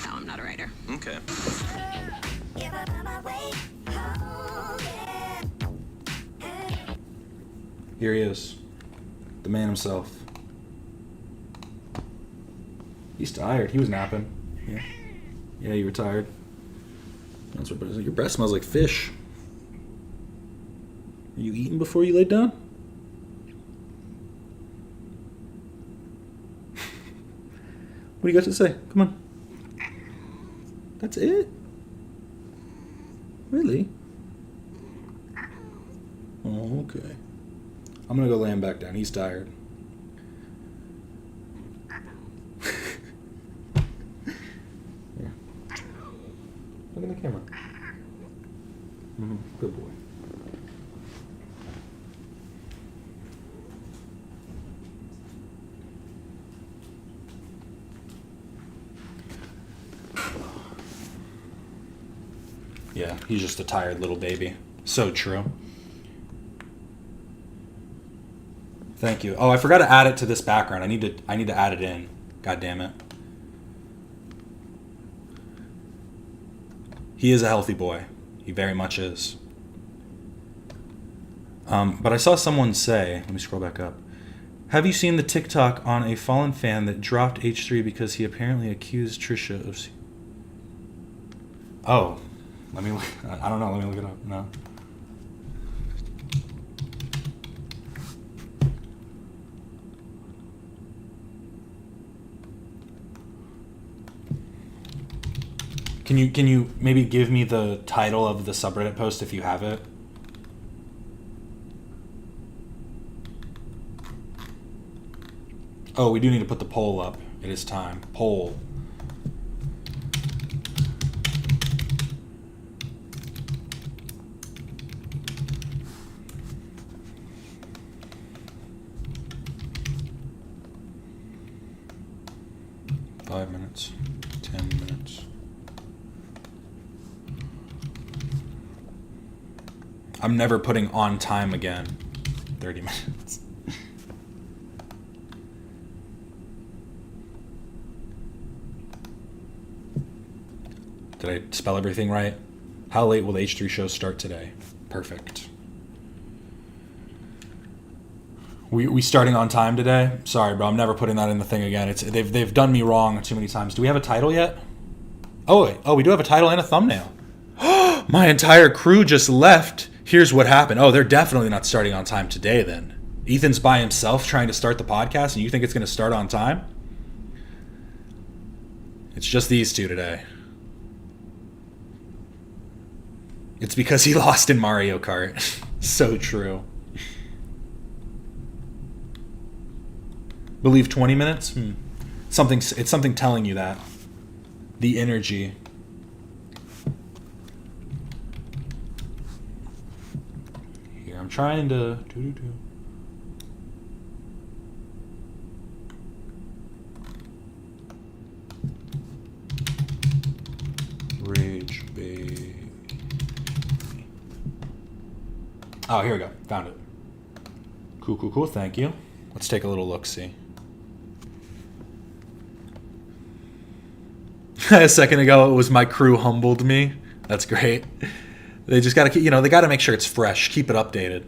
No, I'm not a writer. Okay. Here he is. The man himself. He's tired. He was napping. Yeah, you were tired. That's what your breath smells like fish. Are you eating before you laid down? What do you got to say? Come on. That's it? Really? Oh, okay. I'm gonna go lay him back down. He's tired. Here. Look at the camera. Good boy. Yeah, he's just a tired little baby. So true. Thank you. Oh, I forgot to add it to this background. I need to add it in. God damn it. He is a healthy boy. He very much is. But I saw someone say, let me scroll back up. Have you seen the TikTok on a Fallen fan that dropped H3 because he apparently accused Trisha of... Oh, let me look. I don't know. Let me look it up. No. Can you maybe give me the title of the subreddit post if you have it? Oh, we do need to put the poll up. It is time. Poll. Five minutes. 10 minutes. I'm never putting on time again. 30 minutes. Did I spell everything right? How late will the H3 show start today? Perfect. We starting on time today? Sorry, bro. I'm never putting that in the thing again. They've done me wrong too many times. Do we have a title yet? Oh, wait. Oh, we do have a title and a thumbnail. My entire crew just left. Here's what happened. Oh, they're definitely not starting on time today then. Ethan's by himself trying to start the podcast, and you think it's going to start on time? It's just these two today. It's because he lost in Mario Kart. So true. Believe 20 minutes? It's something telling you that. The energy. Here, I'm trying to... Rage bait. Oh, here we go. Found it. Cool. Thank you. Let's take a little look-see. A second ago, it was my crew humbled me. That's great. They just got to, they got to make sure it's fresh. Keep it updated.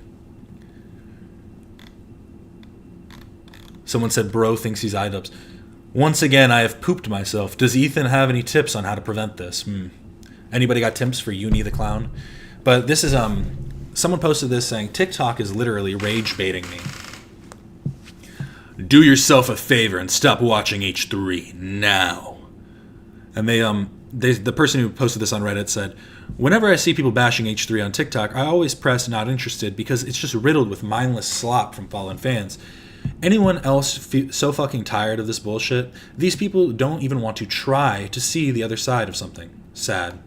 Someone said, bro thinks he's iDubbbz. Once again, I have pooped myself. Does Ethan have any tips on how to prevent this? Anybody got tips for Uni the Clown? But this is, someone posted this saying, TikTok is literally rage baiting me. Do yourself a favor and stop watching H3 now. And the person who posted this on Reddit said, whenever I see people bashing H3 on TikTok, I always press not interested because it's just riddled with mindless slop from fallen fans. Anyone else so fucking tired of this bullshit? These people don't even want to try to see the other side of something. Sad.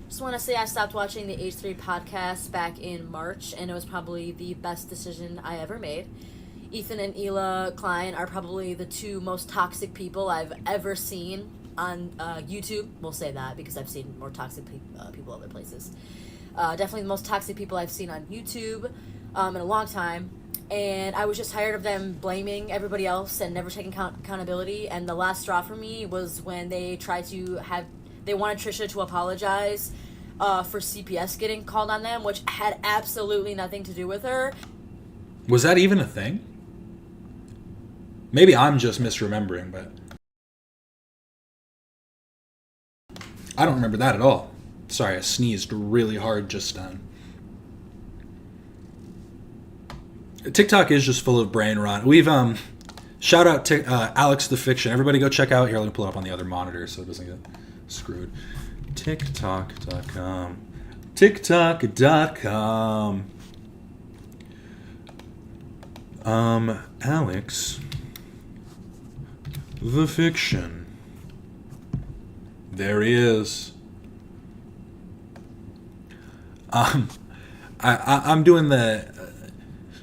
Just want to say I stopped watching the H3 podcast back in March, and it was probably the best decision I ever made. Ethan and Hila Klein are probably the two most toxic people I've ever seen on YouTube. We'll say that because I've seen more toxic people other places. Definitely the most toxic people I've seen on YouTube in a long time. And I was just tired of them blaming everybody else and never taking accountability. And the last straw for me was when they wanted Trisha to apologize for CPS getting called on them, which had absolutely nothing to do with her. Was that even a thing? Maybe I'm just misremembering, but I don't remember that at all. Sorry, I sneezed really hard just then. TikTok is just full of brain rot. We've shout out to Alex the Fiction. Everybody go check out here. Let me pull it up on the other monitor so it doesn't get screwed. TikTok.com. TikTok.com. Alex the Fiction. There he is. I'm doing the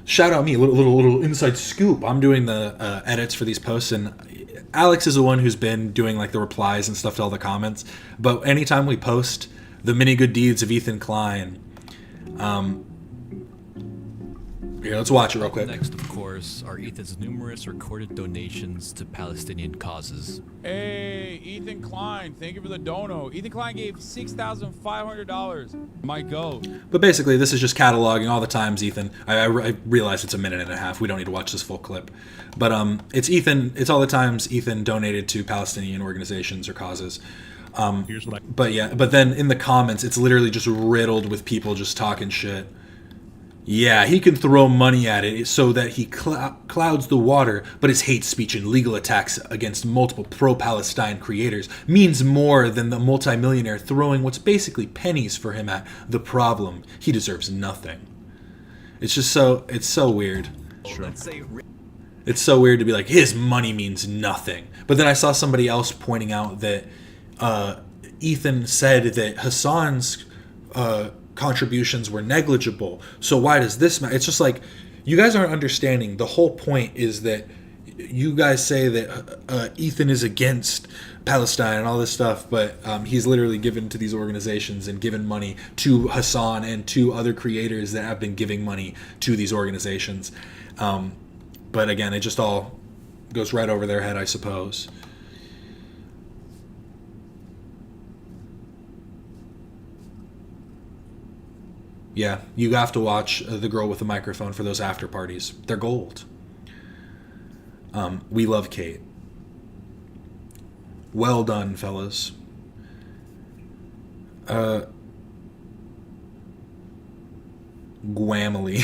shout out me, a little inside scoop. I'm doing the edits for these posts, and Alex is the one who's been doing like the replies and stuff to all the comments. But anytime we post the many good deeds of Ethan Klein, here, let's watch it real quick. Next, of course, are Ethan's numerous recorded donations to Palestinian causes. Hey, Ethan Klein, thank you for the dono. Ethan Klein gave $6,500. My goat. But basically, this is just cataloging all the times Ethan. I realize it's a minute and a half. We don't need to watch this full clip. But it's Ethan. It's all the times Ethan donated to Palestinian organizations or causes. But then in the comments, it's literally just riddled with people just talking shit. Yeah, he can throw money at it so that he clouds the water, but his hate speech and legal attacks against multiple pro-Palestine creators means more than the multimillionaire throwing what's basically pennies for him at the problem. He deserves nothing. It's so weird. It's so weird to be like, his money means nothing. But then I saw somebody else pointing out that Ethan said that Hassan's contributions were negligible, so why does this matter? It's just like, you guys aren't understanding. The whole point is that you guys say that Ethan is against Palestine and all this stuff, but he's literally given to these organizations and given money to Hassan and to other creators that have been giving money to these organizations. But again, it just all goes right over their head, I suppose. Yeah, you have to watch The Girl with the Microphone for those after parties. They're gold. We love Kate. Well done, fellas. Guamily.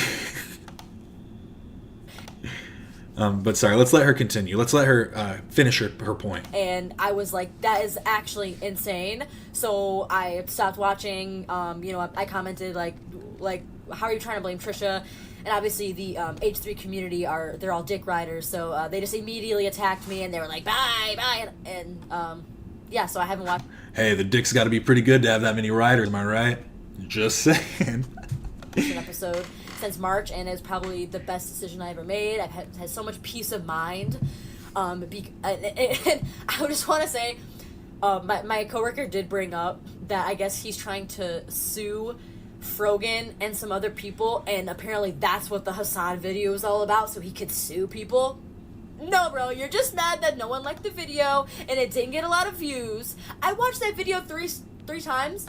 But sorry, let's let her continue. Let's let her finish her point. And I was like, that is actually insane. So I stopped watching. I commented like, how are you trying to blame Trisha? And obviously the H3 community they're all dick riders. So they just immediately attacked me and they were like, bye. And yeah, so I haven't watched. Hey, the dick's got to be pretty good to have that many riders, am I right? Just saying. An episode since March, and it's probably the best decision I ever made. I've had so much peace of mind. And I just want to say, my coworker did bring up that I guess he's trying to sue Frogan and some other people, and apparently that's what the Hassan video is all about, so he could sue people. No, bro, you're just mad that no one liked the video and it didn't get a lot of views. I watched that video three times.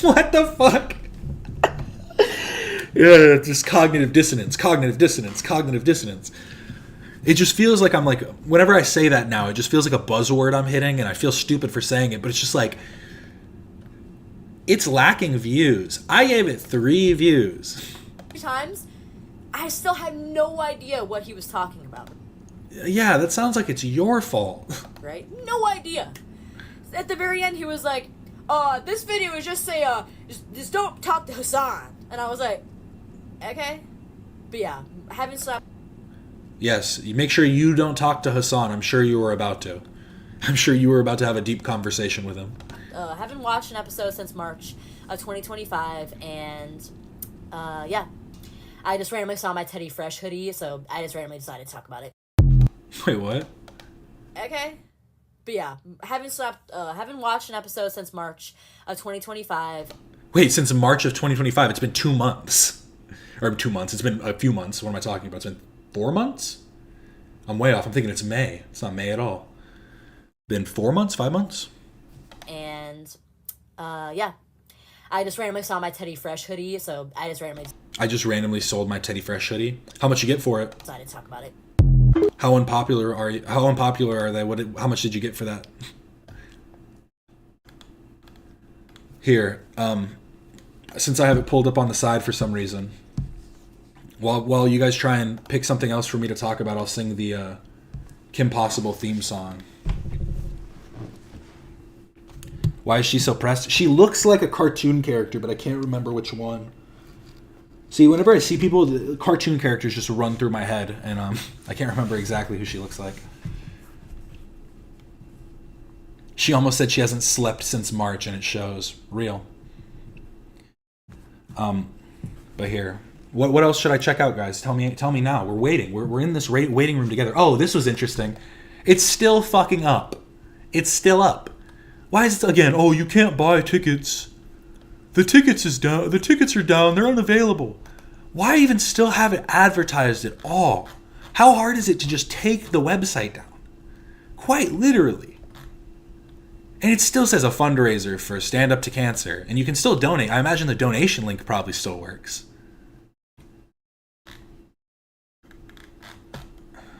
What the fuck? Yeah, just cognitive dissonance. It just feels like I'm like, whenever I say that now, it just feels like a buzzword I'm hitting, and I feel stupid for saying it, but it's just like, it's lacking views. I gave it 3 views. 3 times, I still had no idea what he was talking about. Yeah, that sounds like it's your fault. Right? No idea. At the very end, he was like, this video is just just don't talk to Hassan. And I was like, okay. But yeah, I haven't stopped. Yes, you make sure you don't talk to Hassan. I'm sure you were about to. I'm sure you were about to have a deep conversation with him. I haven't watched an episode since March of 2025, and yeah. I just randomly saw my Teddy Fresh hoodie, so I just randomly decided to talk about it. Wait, what? Okay. But yeah, haven't watched an episode since March of 2025. Wait, since March of 2025, it's been 2 months. Or 2 months, it's been a few months. What am I talking about? It's been 4 months? I'm way off. I'm thinking it's May. It's not May at all. Been 4 months, 5 months? And, yeah. I just randomly saw my Teddy Fresh hoodie, so I just randomly sold my Teddy Fresh hoodie. How much you get for it? decided to talk about it. How unpopular are you? How unpopular are they? How much did you get for that? Here, since I have it pulled up on the side for some reason, while you guys try and pick something else for me to talk about, I'll sing the Kim Possible theme song. Why is she so pressed? She looks like a cartoon character, but I can't remember which one. See, whenever I see people, the cartoon characters just run through my head, and I can't remember exactly who she looks like. She almost said she hasn't slept since March, and it shows. Real. But here, what else should I check out, guys? Tell me now. We're waiting. We're in this waiting room together. Oh, this was interesting. It's still fucking up. It's still up. Why is it again? Oh, you can't buy tickets. The tickets is down. The tickets are down. They're unavailable. Why even still have it advertised at all? How hard is it to just take the website down? Quite literally. And it still says a fundraiser for Stand Up to Cancer. And you can still donate. I imagine the donation link probably still works.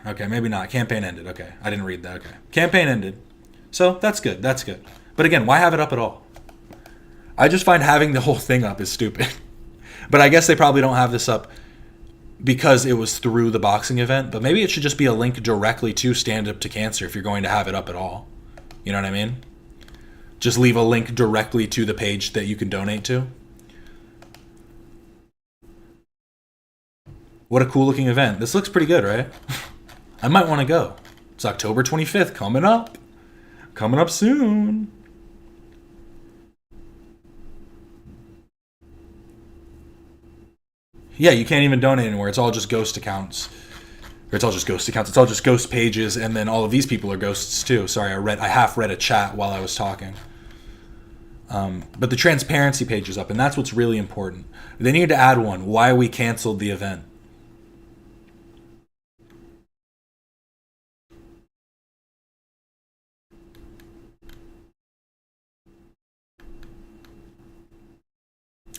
Okay, maybe not. Campaign ended. Okay, I didn't read that. Okay. Campaign ended. So that's good. That's good. But again, why have it up at all? I just find having the whole thing up is stupid. But I guess they probably don't have this up because it was through the boxing event. But maybe it should just be a link directly to Stand Up to Cancer if you're going to have it up at all. You know what I mean? Just leave a link directly to the page that you can donate to. What a cool looking event. This looks pretty good, right? I might want to go. It's October 25th coming up. Coming up soon. Yeah, you can't even donate anywhere. It's all just ghost accounts. Or it's all just ghost accounts. It's all just ghost pages, and then all of these people are ghosts too. Sorry, I half read a chat while I was talking. But the transparency page is up, and that's what's really important. They needed to add one. Why we canceled the event.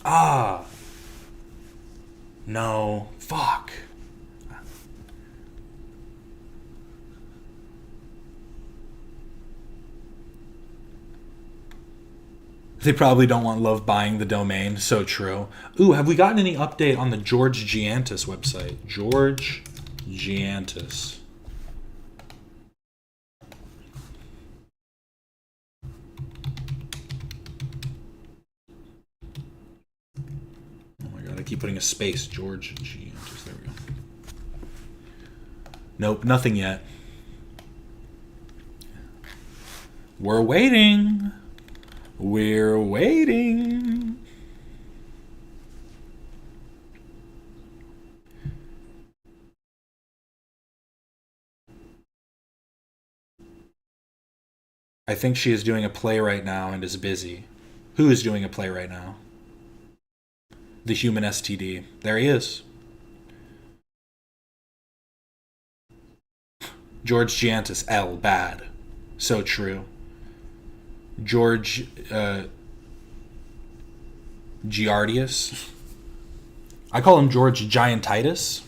Ah. No. Fuck. They probably don't want Love buying the domain. So true. Ooh, have we gotten any update on the George Giantis website? George Giantis. Oh my god, I keep putting a space. George Giantis. There we go. Nope, nothing yet. We're waiting. We're waiting. I think she is doing a play right now and is busy. Who is doing a play right now? The human STD. There he is. George Giantis, L, bad. So true. George Giardius. I call him George Giantitis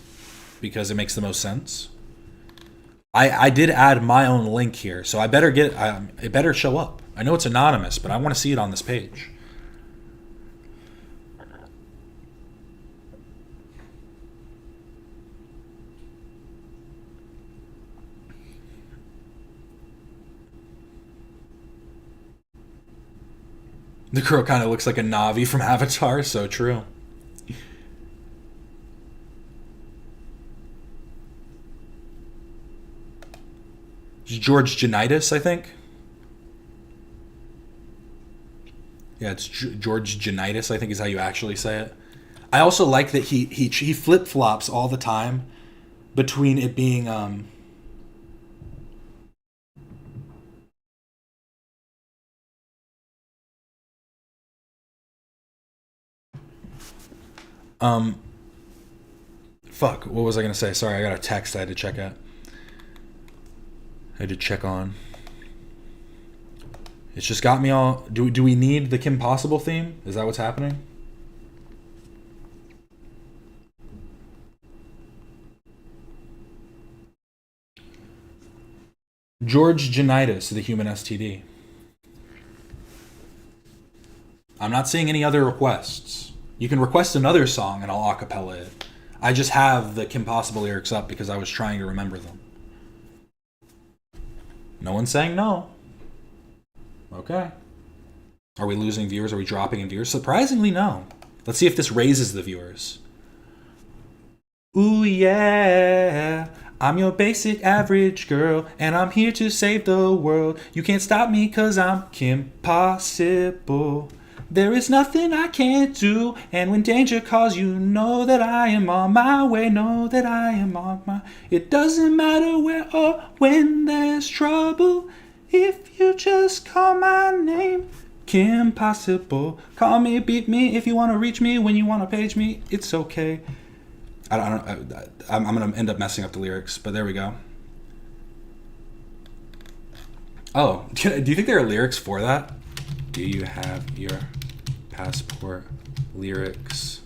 because it makes the most sense. I did add my own link here, so I better get it better show up. I know it's anonymous, but I want to see it on this page. The girl kind of looks like a Na'vi from Avatar, so true. George Janitis, I think. Yeah, it's George Janitis, I think is how you actually say it. I also like that he flip-flops all the time between it being fuck, what was I gonna say? Sorry, I got a text I had to check out. I had to check on. It's just got me all... Do we need the Kim Possible theme? Is that what's happening? George Janitis, the human STD. I'm not seeing any other requests. You can request another song and I'll acapella it. I just have the Kim Possible lyrics up because I was trying to remember them. No one's saying no. Okay. Are we losing viewers? Are we dropping in viewers? Surprisingly, no. Let's see if this raises the viewers. Ooh, yeah. I'm your basic average girl, and I'm here to save the world. You can't stop me because I'm Kim Possible. There is nothing I can't do, and when danger calls, you know that I am on my way. Know that I am on my... It doesn't matter where or when there's trouble. If you just call my name, Kim Possible. Call me, beat me, if you want to reach me, when you want to page me, it's okay. I'm going to end up messing up the lyrics, but there we go. Oh, do you think there are lyrics for that? Do you have your passport lyrics?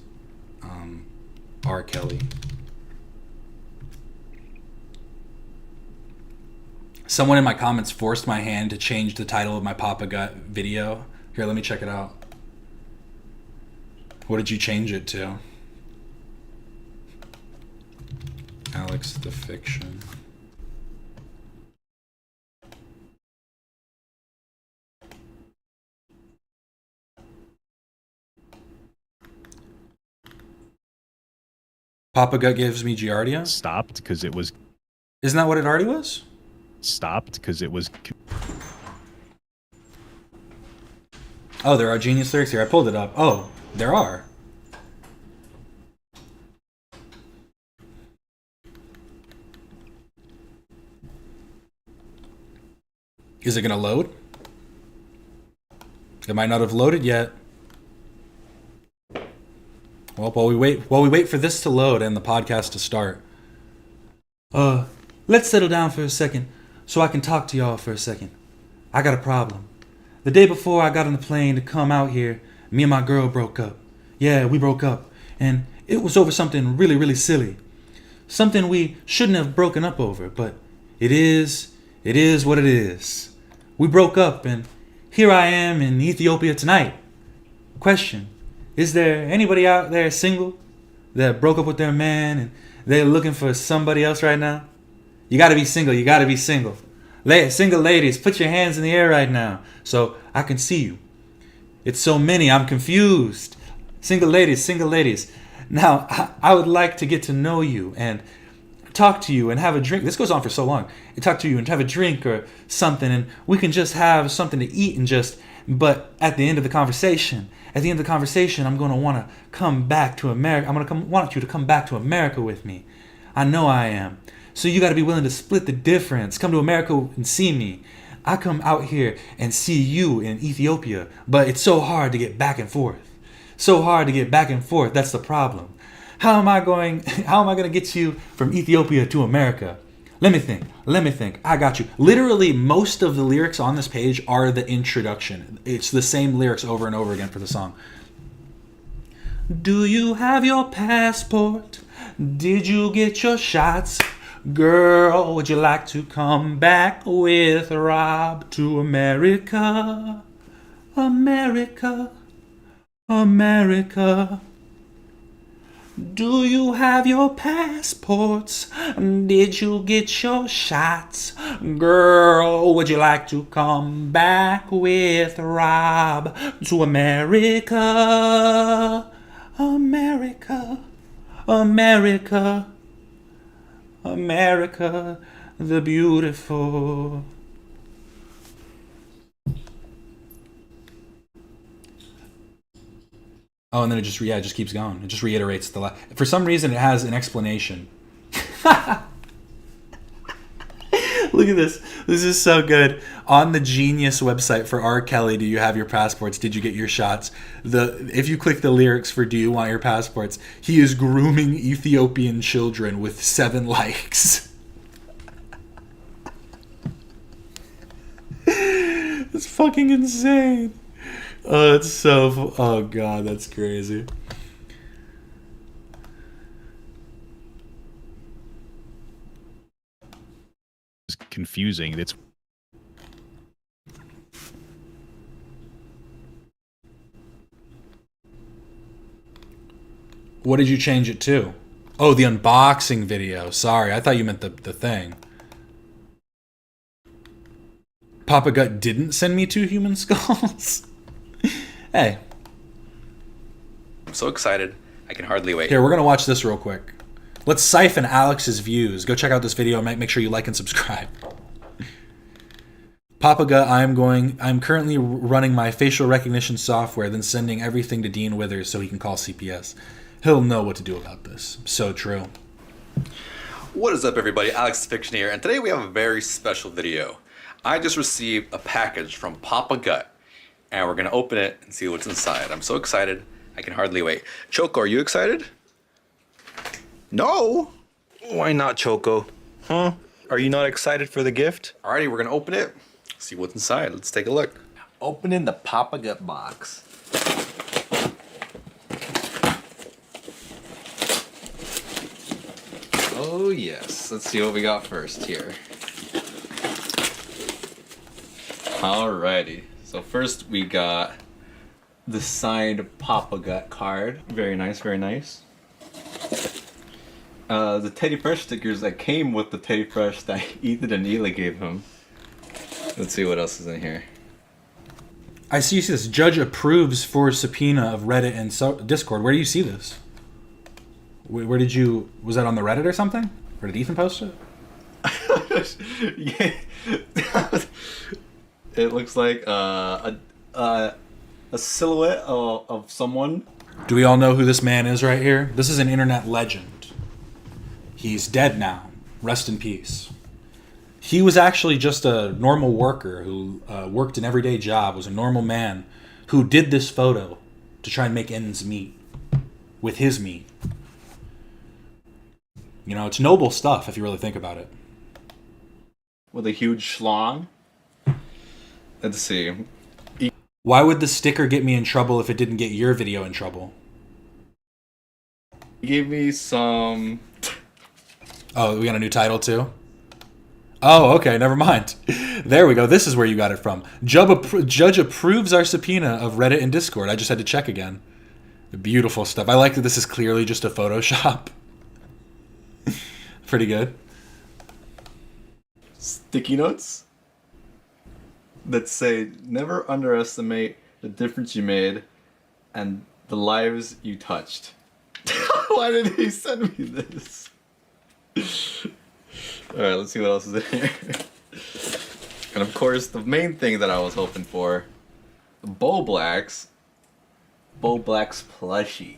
R. Kelly. Someone in my comments forced my hand to change the title of my Papa Gut video. Here, let me check it out. What did you change it to? Alex the Fiction. Papa Gut gives me Giardia? Stopped because it was... Isn't that what it already was? Stopped because it was... Oh, there are genius lyrics here. I pulled it up. Oh, there are. Is it going to load? It might not have loaded yet. Well, while we wait for this to load and the podcast to start. Let's settle down for a second so I can talk to y'all for a second. I got a problem. The day before I got on the plane to come out here, me and my girl broke up. Yeah, we broke up. And it was over something really, really silly. Something we shouldn't have broken up over, but it is what it is. We broke up and Here I am in Ethiopia tonight. Question, is there anybody out there single that broke up with their man and they're looking for somebody else right now? You gotta be single, you gotta be single. Single ladies, put your hands in the air right now so I can see you. It's so many, I'm confused. Single ladies. Now, I would like to get to know you and talk to you and have a drink. This goes on for so long. I talk to you and have a drink or something, and we can just have something to eat and just. But at the end of the conversation, I'm going to want to come back to America. I'm going to want you to come back to America with me. I know I am. So you got to be willing to split the difference. Come to America and see me. I come out here and see you in Ethiopia, but it's so hard to get back and forth. That's the problem. How am I going to get you from Ethiopia to America? Let me think. I got you. Literally, most of the lyrics on this page are the introduction. It's the same lyrics over and over again for the song. Do you have your passport? Did you get your shots? Girl, would you like to come back with Rob to America? America. Do you have your passports? Did you get your shots? Girl, would you like to come back with Rob to America? America the beautiful. Oh, and then it just keeps going. It just reiterates for some reason it has an explanation. Look at this. This is so good. On the Genius website for R. Kelly, do you have your passports? Did you get your shots? If you click the lyrics for Do You Want Your Passports, he is grooming Ethiopian children with 7 likes. It's fucking insane. Oh god, that's crazy. It's confusing. It's What did you change it to? Oh, the unboxing video. Sorry, I thought you meant the thing. Papa Gut didn't send me 2 human skulls. Hey. I'm so excited. I can hardly wait. Here, we're going to watch this real quick. Let's siphon Alex's views. Go check out this video and make sure you like and subscribe. Papa Gut, I'm currently running my facial recognition software, then sending everything to Dean Withers so he can call CPS. He'll know what to do about this. So true. What is up, everybody? Alex the Fiction here, and today we have a very special video. I just received a package from Papa Gut, and we're going to open it and see what's inside. I'm so excited. I can hardly wait. Choco, are you excited? No. Why not, Choco? Huh? Are you not excited for the gift? Alrighty, we're going to open it. See what's inside. Let's take a look. Opening the Papa Gut box. Oh, yes. Let's see what we got first here. Alrighty. So first we got the signed Papa Gut card. Very nice, very nice. The Teddy Fresh stickers that came with the Teddy Fresh that Ethan and Hila gave him. Let's see what else is in here. I see this. Judge approves for subpoena of Reddit and Discord. Where do you see this? Where did you... Was that on the Reddit or something? Or did Ethan post it? Yeah. It looks like a silhouette of someone. Do we all know who this man is right here? This is an internet legend. He's dead now. Rest in peace. He was actually just a normal worker who worked an everyday job, was a normal man who did this photo to try and make ends meet with his meat. You know, it's noble stuff if you really think about it. With a huge schlong. Let's see. Why would the sticker get me in trouble if it didn't get your video in trouble? He gave me some... Oh, we got a new title too? Oh, okay, never mind. There we go. This is where you got it from. Judge approves our subpoena of Reddit and Discord. I just had to check again. Beautiful stuff. I like that this is clearly just a Photoshop. Pretty good. Sticky notes that say, never underestimate the difference you made and the lives you touched. Why did he send me this? Alright, let's see what else is in here. And of course, the main thing that I was hoping for, the Bo Black's plushie.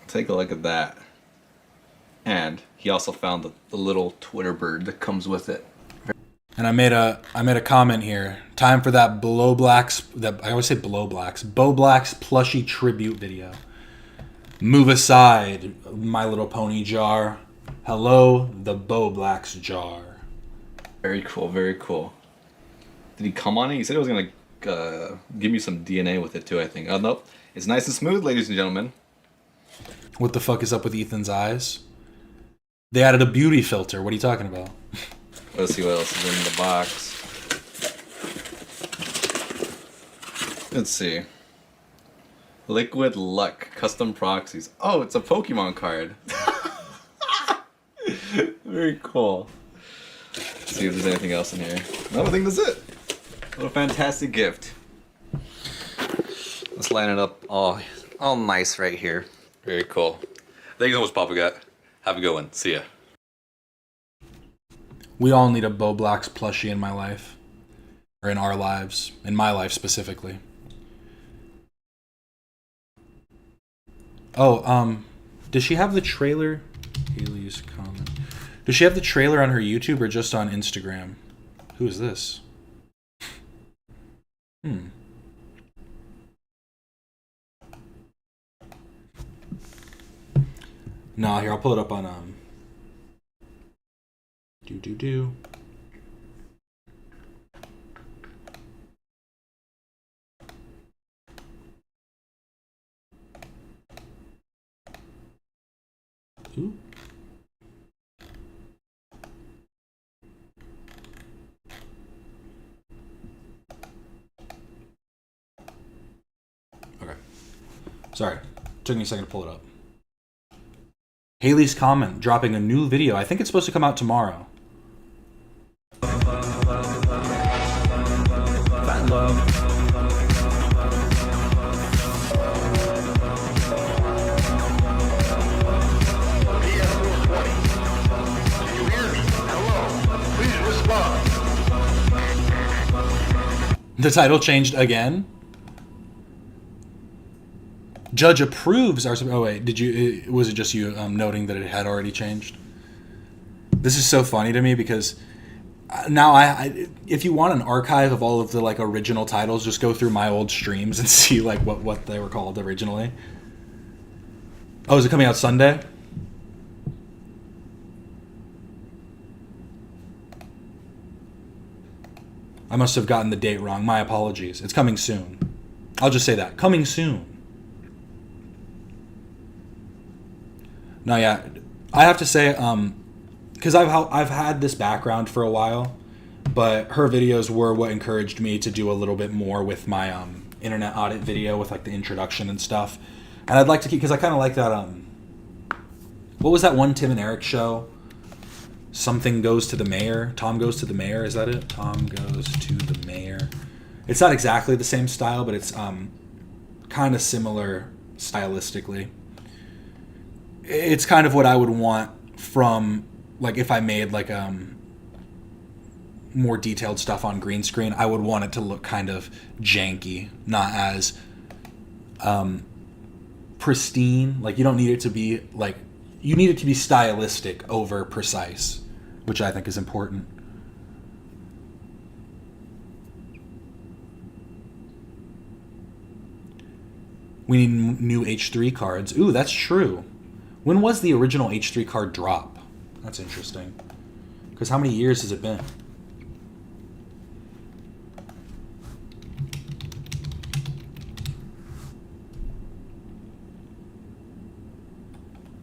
Take a look at that. And he also found the little Twitter bird that comes with it. And I made a comment here. Time for that Bo Black's plushie tribute video. Move aside, My Little Pony jar. Hello, the Bo Black's jar. Very cool, very cool. Did he come on it? He said he was gonna give me some DNA with it too, I think. Oh, nope. It's nice and smooth, ladies and gentlemen. What the fuck is up with Ethan's eyes? They added a beauty filter. What are you talking about? Let's see what else is in the box. Let's see. Liquid Luck custom proxies. Oh, it's a Pokemon card. Very cool. Let's see if there's anything else in here. No, I think that's it. What a fantastic gift. Let's line it up all nice right here. Very cool. Thank you so much, Papa Gut. Have a good one. See ya. We all need a Bo Black's plushie in my life. Or in our lives. In my life specifically. Oh, does she have the trailer? Haley's comment. Does she have the trailer on her YouTube or just on Instagram? Who is this? Nah, here, I'll pull it up on, do. Ooh. Okay. Sorry. Took me a second to pull it up. Haley's comment, dropping a new video. I think it's supposed to come out tomorrow. Fat love. The title changed again. Judge approves our... Oh wait, was it just you noting that it had already changed? This is so funny to me because now if you want an archive of all of the like original titles, just go through my old streams and see like what they were called originally. Oh, is it coming out Sunday? I must have gotten the date wrong. My apologies. It's coming soon. I'll just say that. Coming soon. No, yeah. I have to say, because I've had this background for a while, but her videos were what encouraged me to do a little bit more with my internet audit video with like the introduction and stuff. And I'd like to keep, because I kind of like that, what was that one Tim and Eric show? Something Goes to the Mayor. Tom Goes to the Mayor. Is that it? Tom Goes to the Mayor. It's not exactly the same style, but it's kind of similar stylistically. It's kind of what I would want from, like, if I made like more detailed stuff on green screen, I would want it to look kind of janky, not as pristine. Like, you don't need it to be like, you need it to be stylistic over precise, which I think is important. We need new H3 cards. Ooh, that's true. When was the original H3 card drop? That's interesting. Because how many years has it been?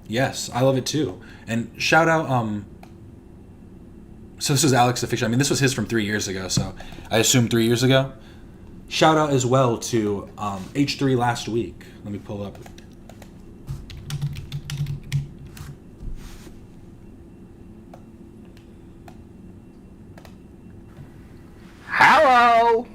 Yes, I love it too. And shout out So this is Alex the Fiction. I mean, this was his from 3 years ago, so I assume 3 years ago. Shout out as well to H3 last week. Let me pull up. Hello!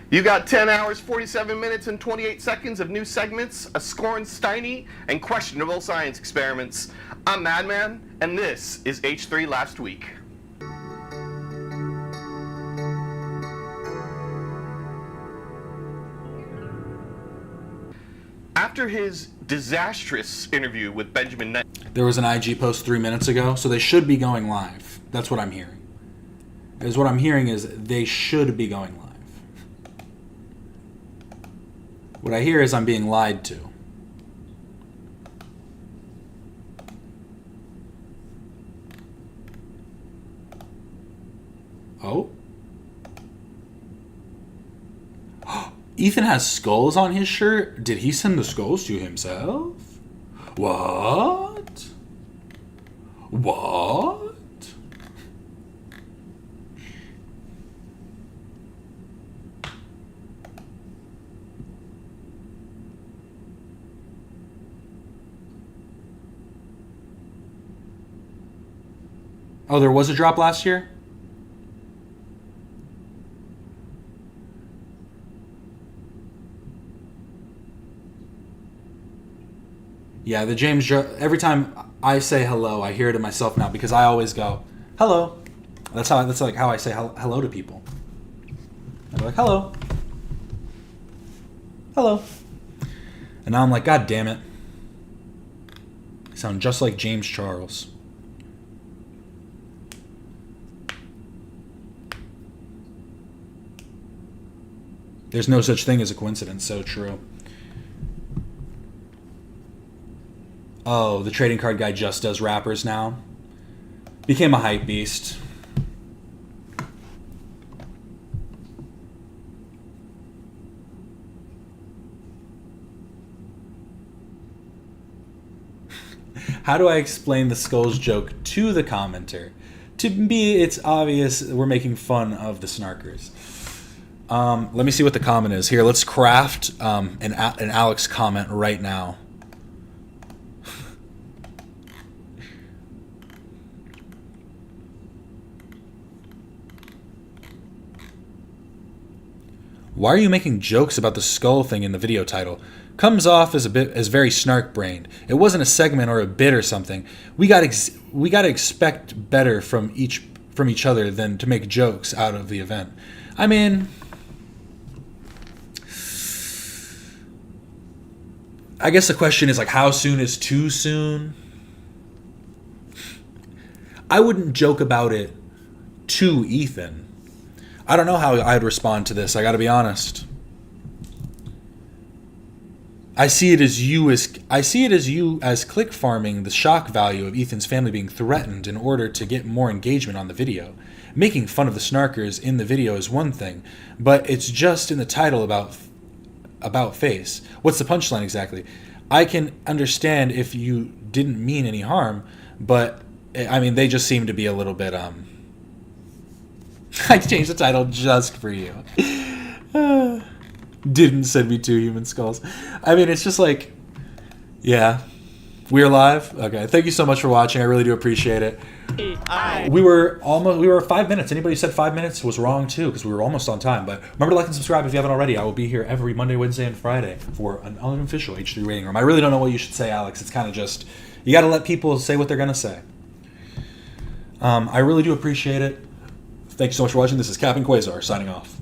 You got 10 hours, 47 minutes, and 28 seconds of new segments, a scorn Steiny, and questionable science experiments. I'm Madman, and this is H3 Last Week. After his disastrous interview with Benjamin Knight, There was an IG post 3 minutes ago, so they should be going live. That's what I'm hearing. Is what I'm hearing is they should be going live. What I hear is I'm being lied to. Oh? Ethan has skulls on his shirt? Did he send the skulls to himself? What? What? Oh, there was a drop last year? Yeah, the James every time I say hello, I hear it in myself now because I always go, hello. That's like how I say hello to people. I'm like, hello. Hello. And now I'm like, God damn it. I sound just like James Charles. There's no such thing as a coincidence. So true. Oh, the trading card guy just does rappers now. Became a hype beast. How do I explain the skulls joke to the commenter? To me, it's obvious we're making fun of the snarkers. Let me see what the comment is. Here, let's craft an Alex comment right now. Why are you making jokes about the skull thing in the video title? Comes off as very snark-brained. It wasn't a segment or a bit or something. We got to expect better from each other than to make jokes out of the event. I mean, I guess the question is like, how soon is too soon? I wouldn't joke about it to Ethan. I don't know how I'd respond to this. I got to be honest. I see it as you as click farming the shock value of Ethan's family being threatened in order to get more engagement on the video. Making fun of the snarkers in the video is one thing, but it's just in the title about face. What's the punchline exactly? I can understand if you didn't mean any harm, but I mean they just seem to be a little bit I changed the title just for you. Didn't send me 2 human skulls. I mean, it's just like, yeah. We're live? Okay. Thank you so much for watching. I really do appreciate it. We were 5 minutes. Anybody who said 5 minutes was wrong too, because we were almost on time. But remember to like and subscribe if you haven't already. I will be here every Monday, Wednesday, and Friday for an unofficial H3 waiting room. I really don't know what you should say, Alex. It's kind of just, you got to let people say what they're going to say. I really do appreciate it. Thank you so much for watching. This is Captain Quasar signing off.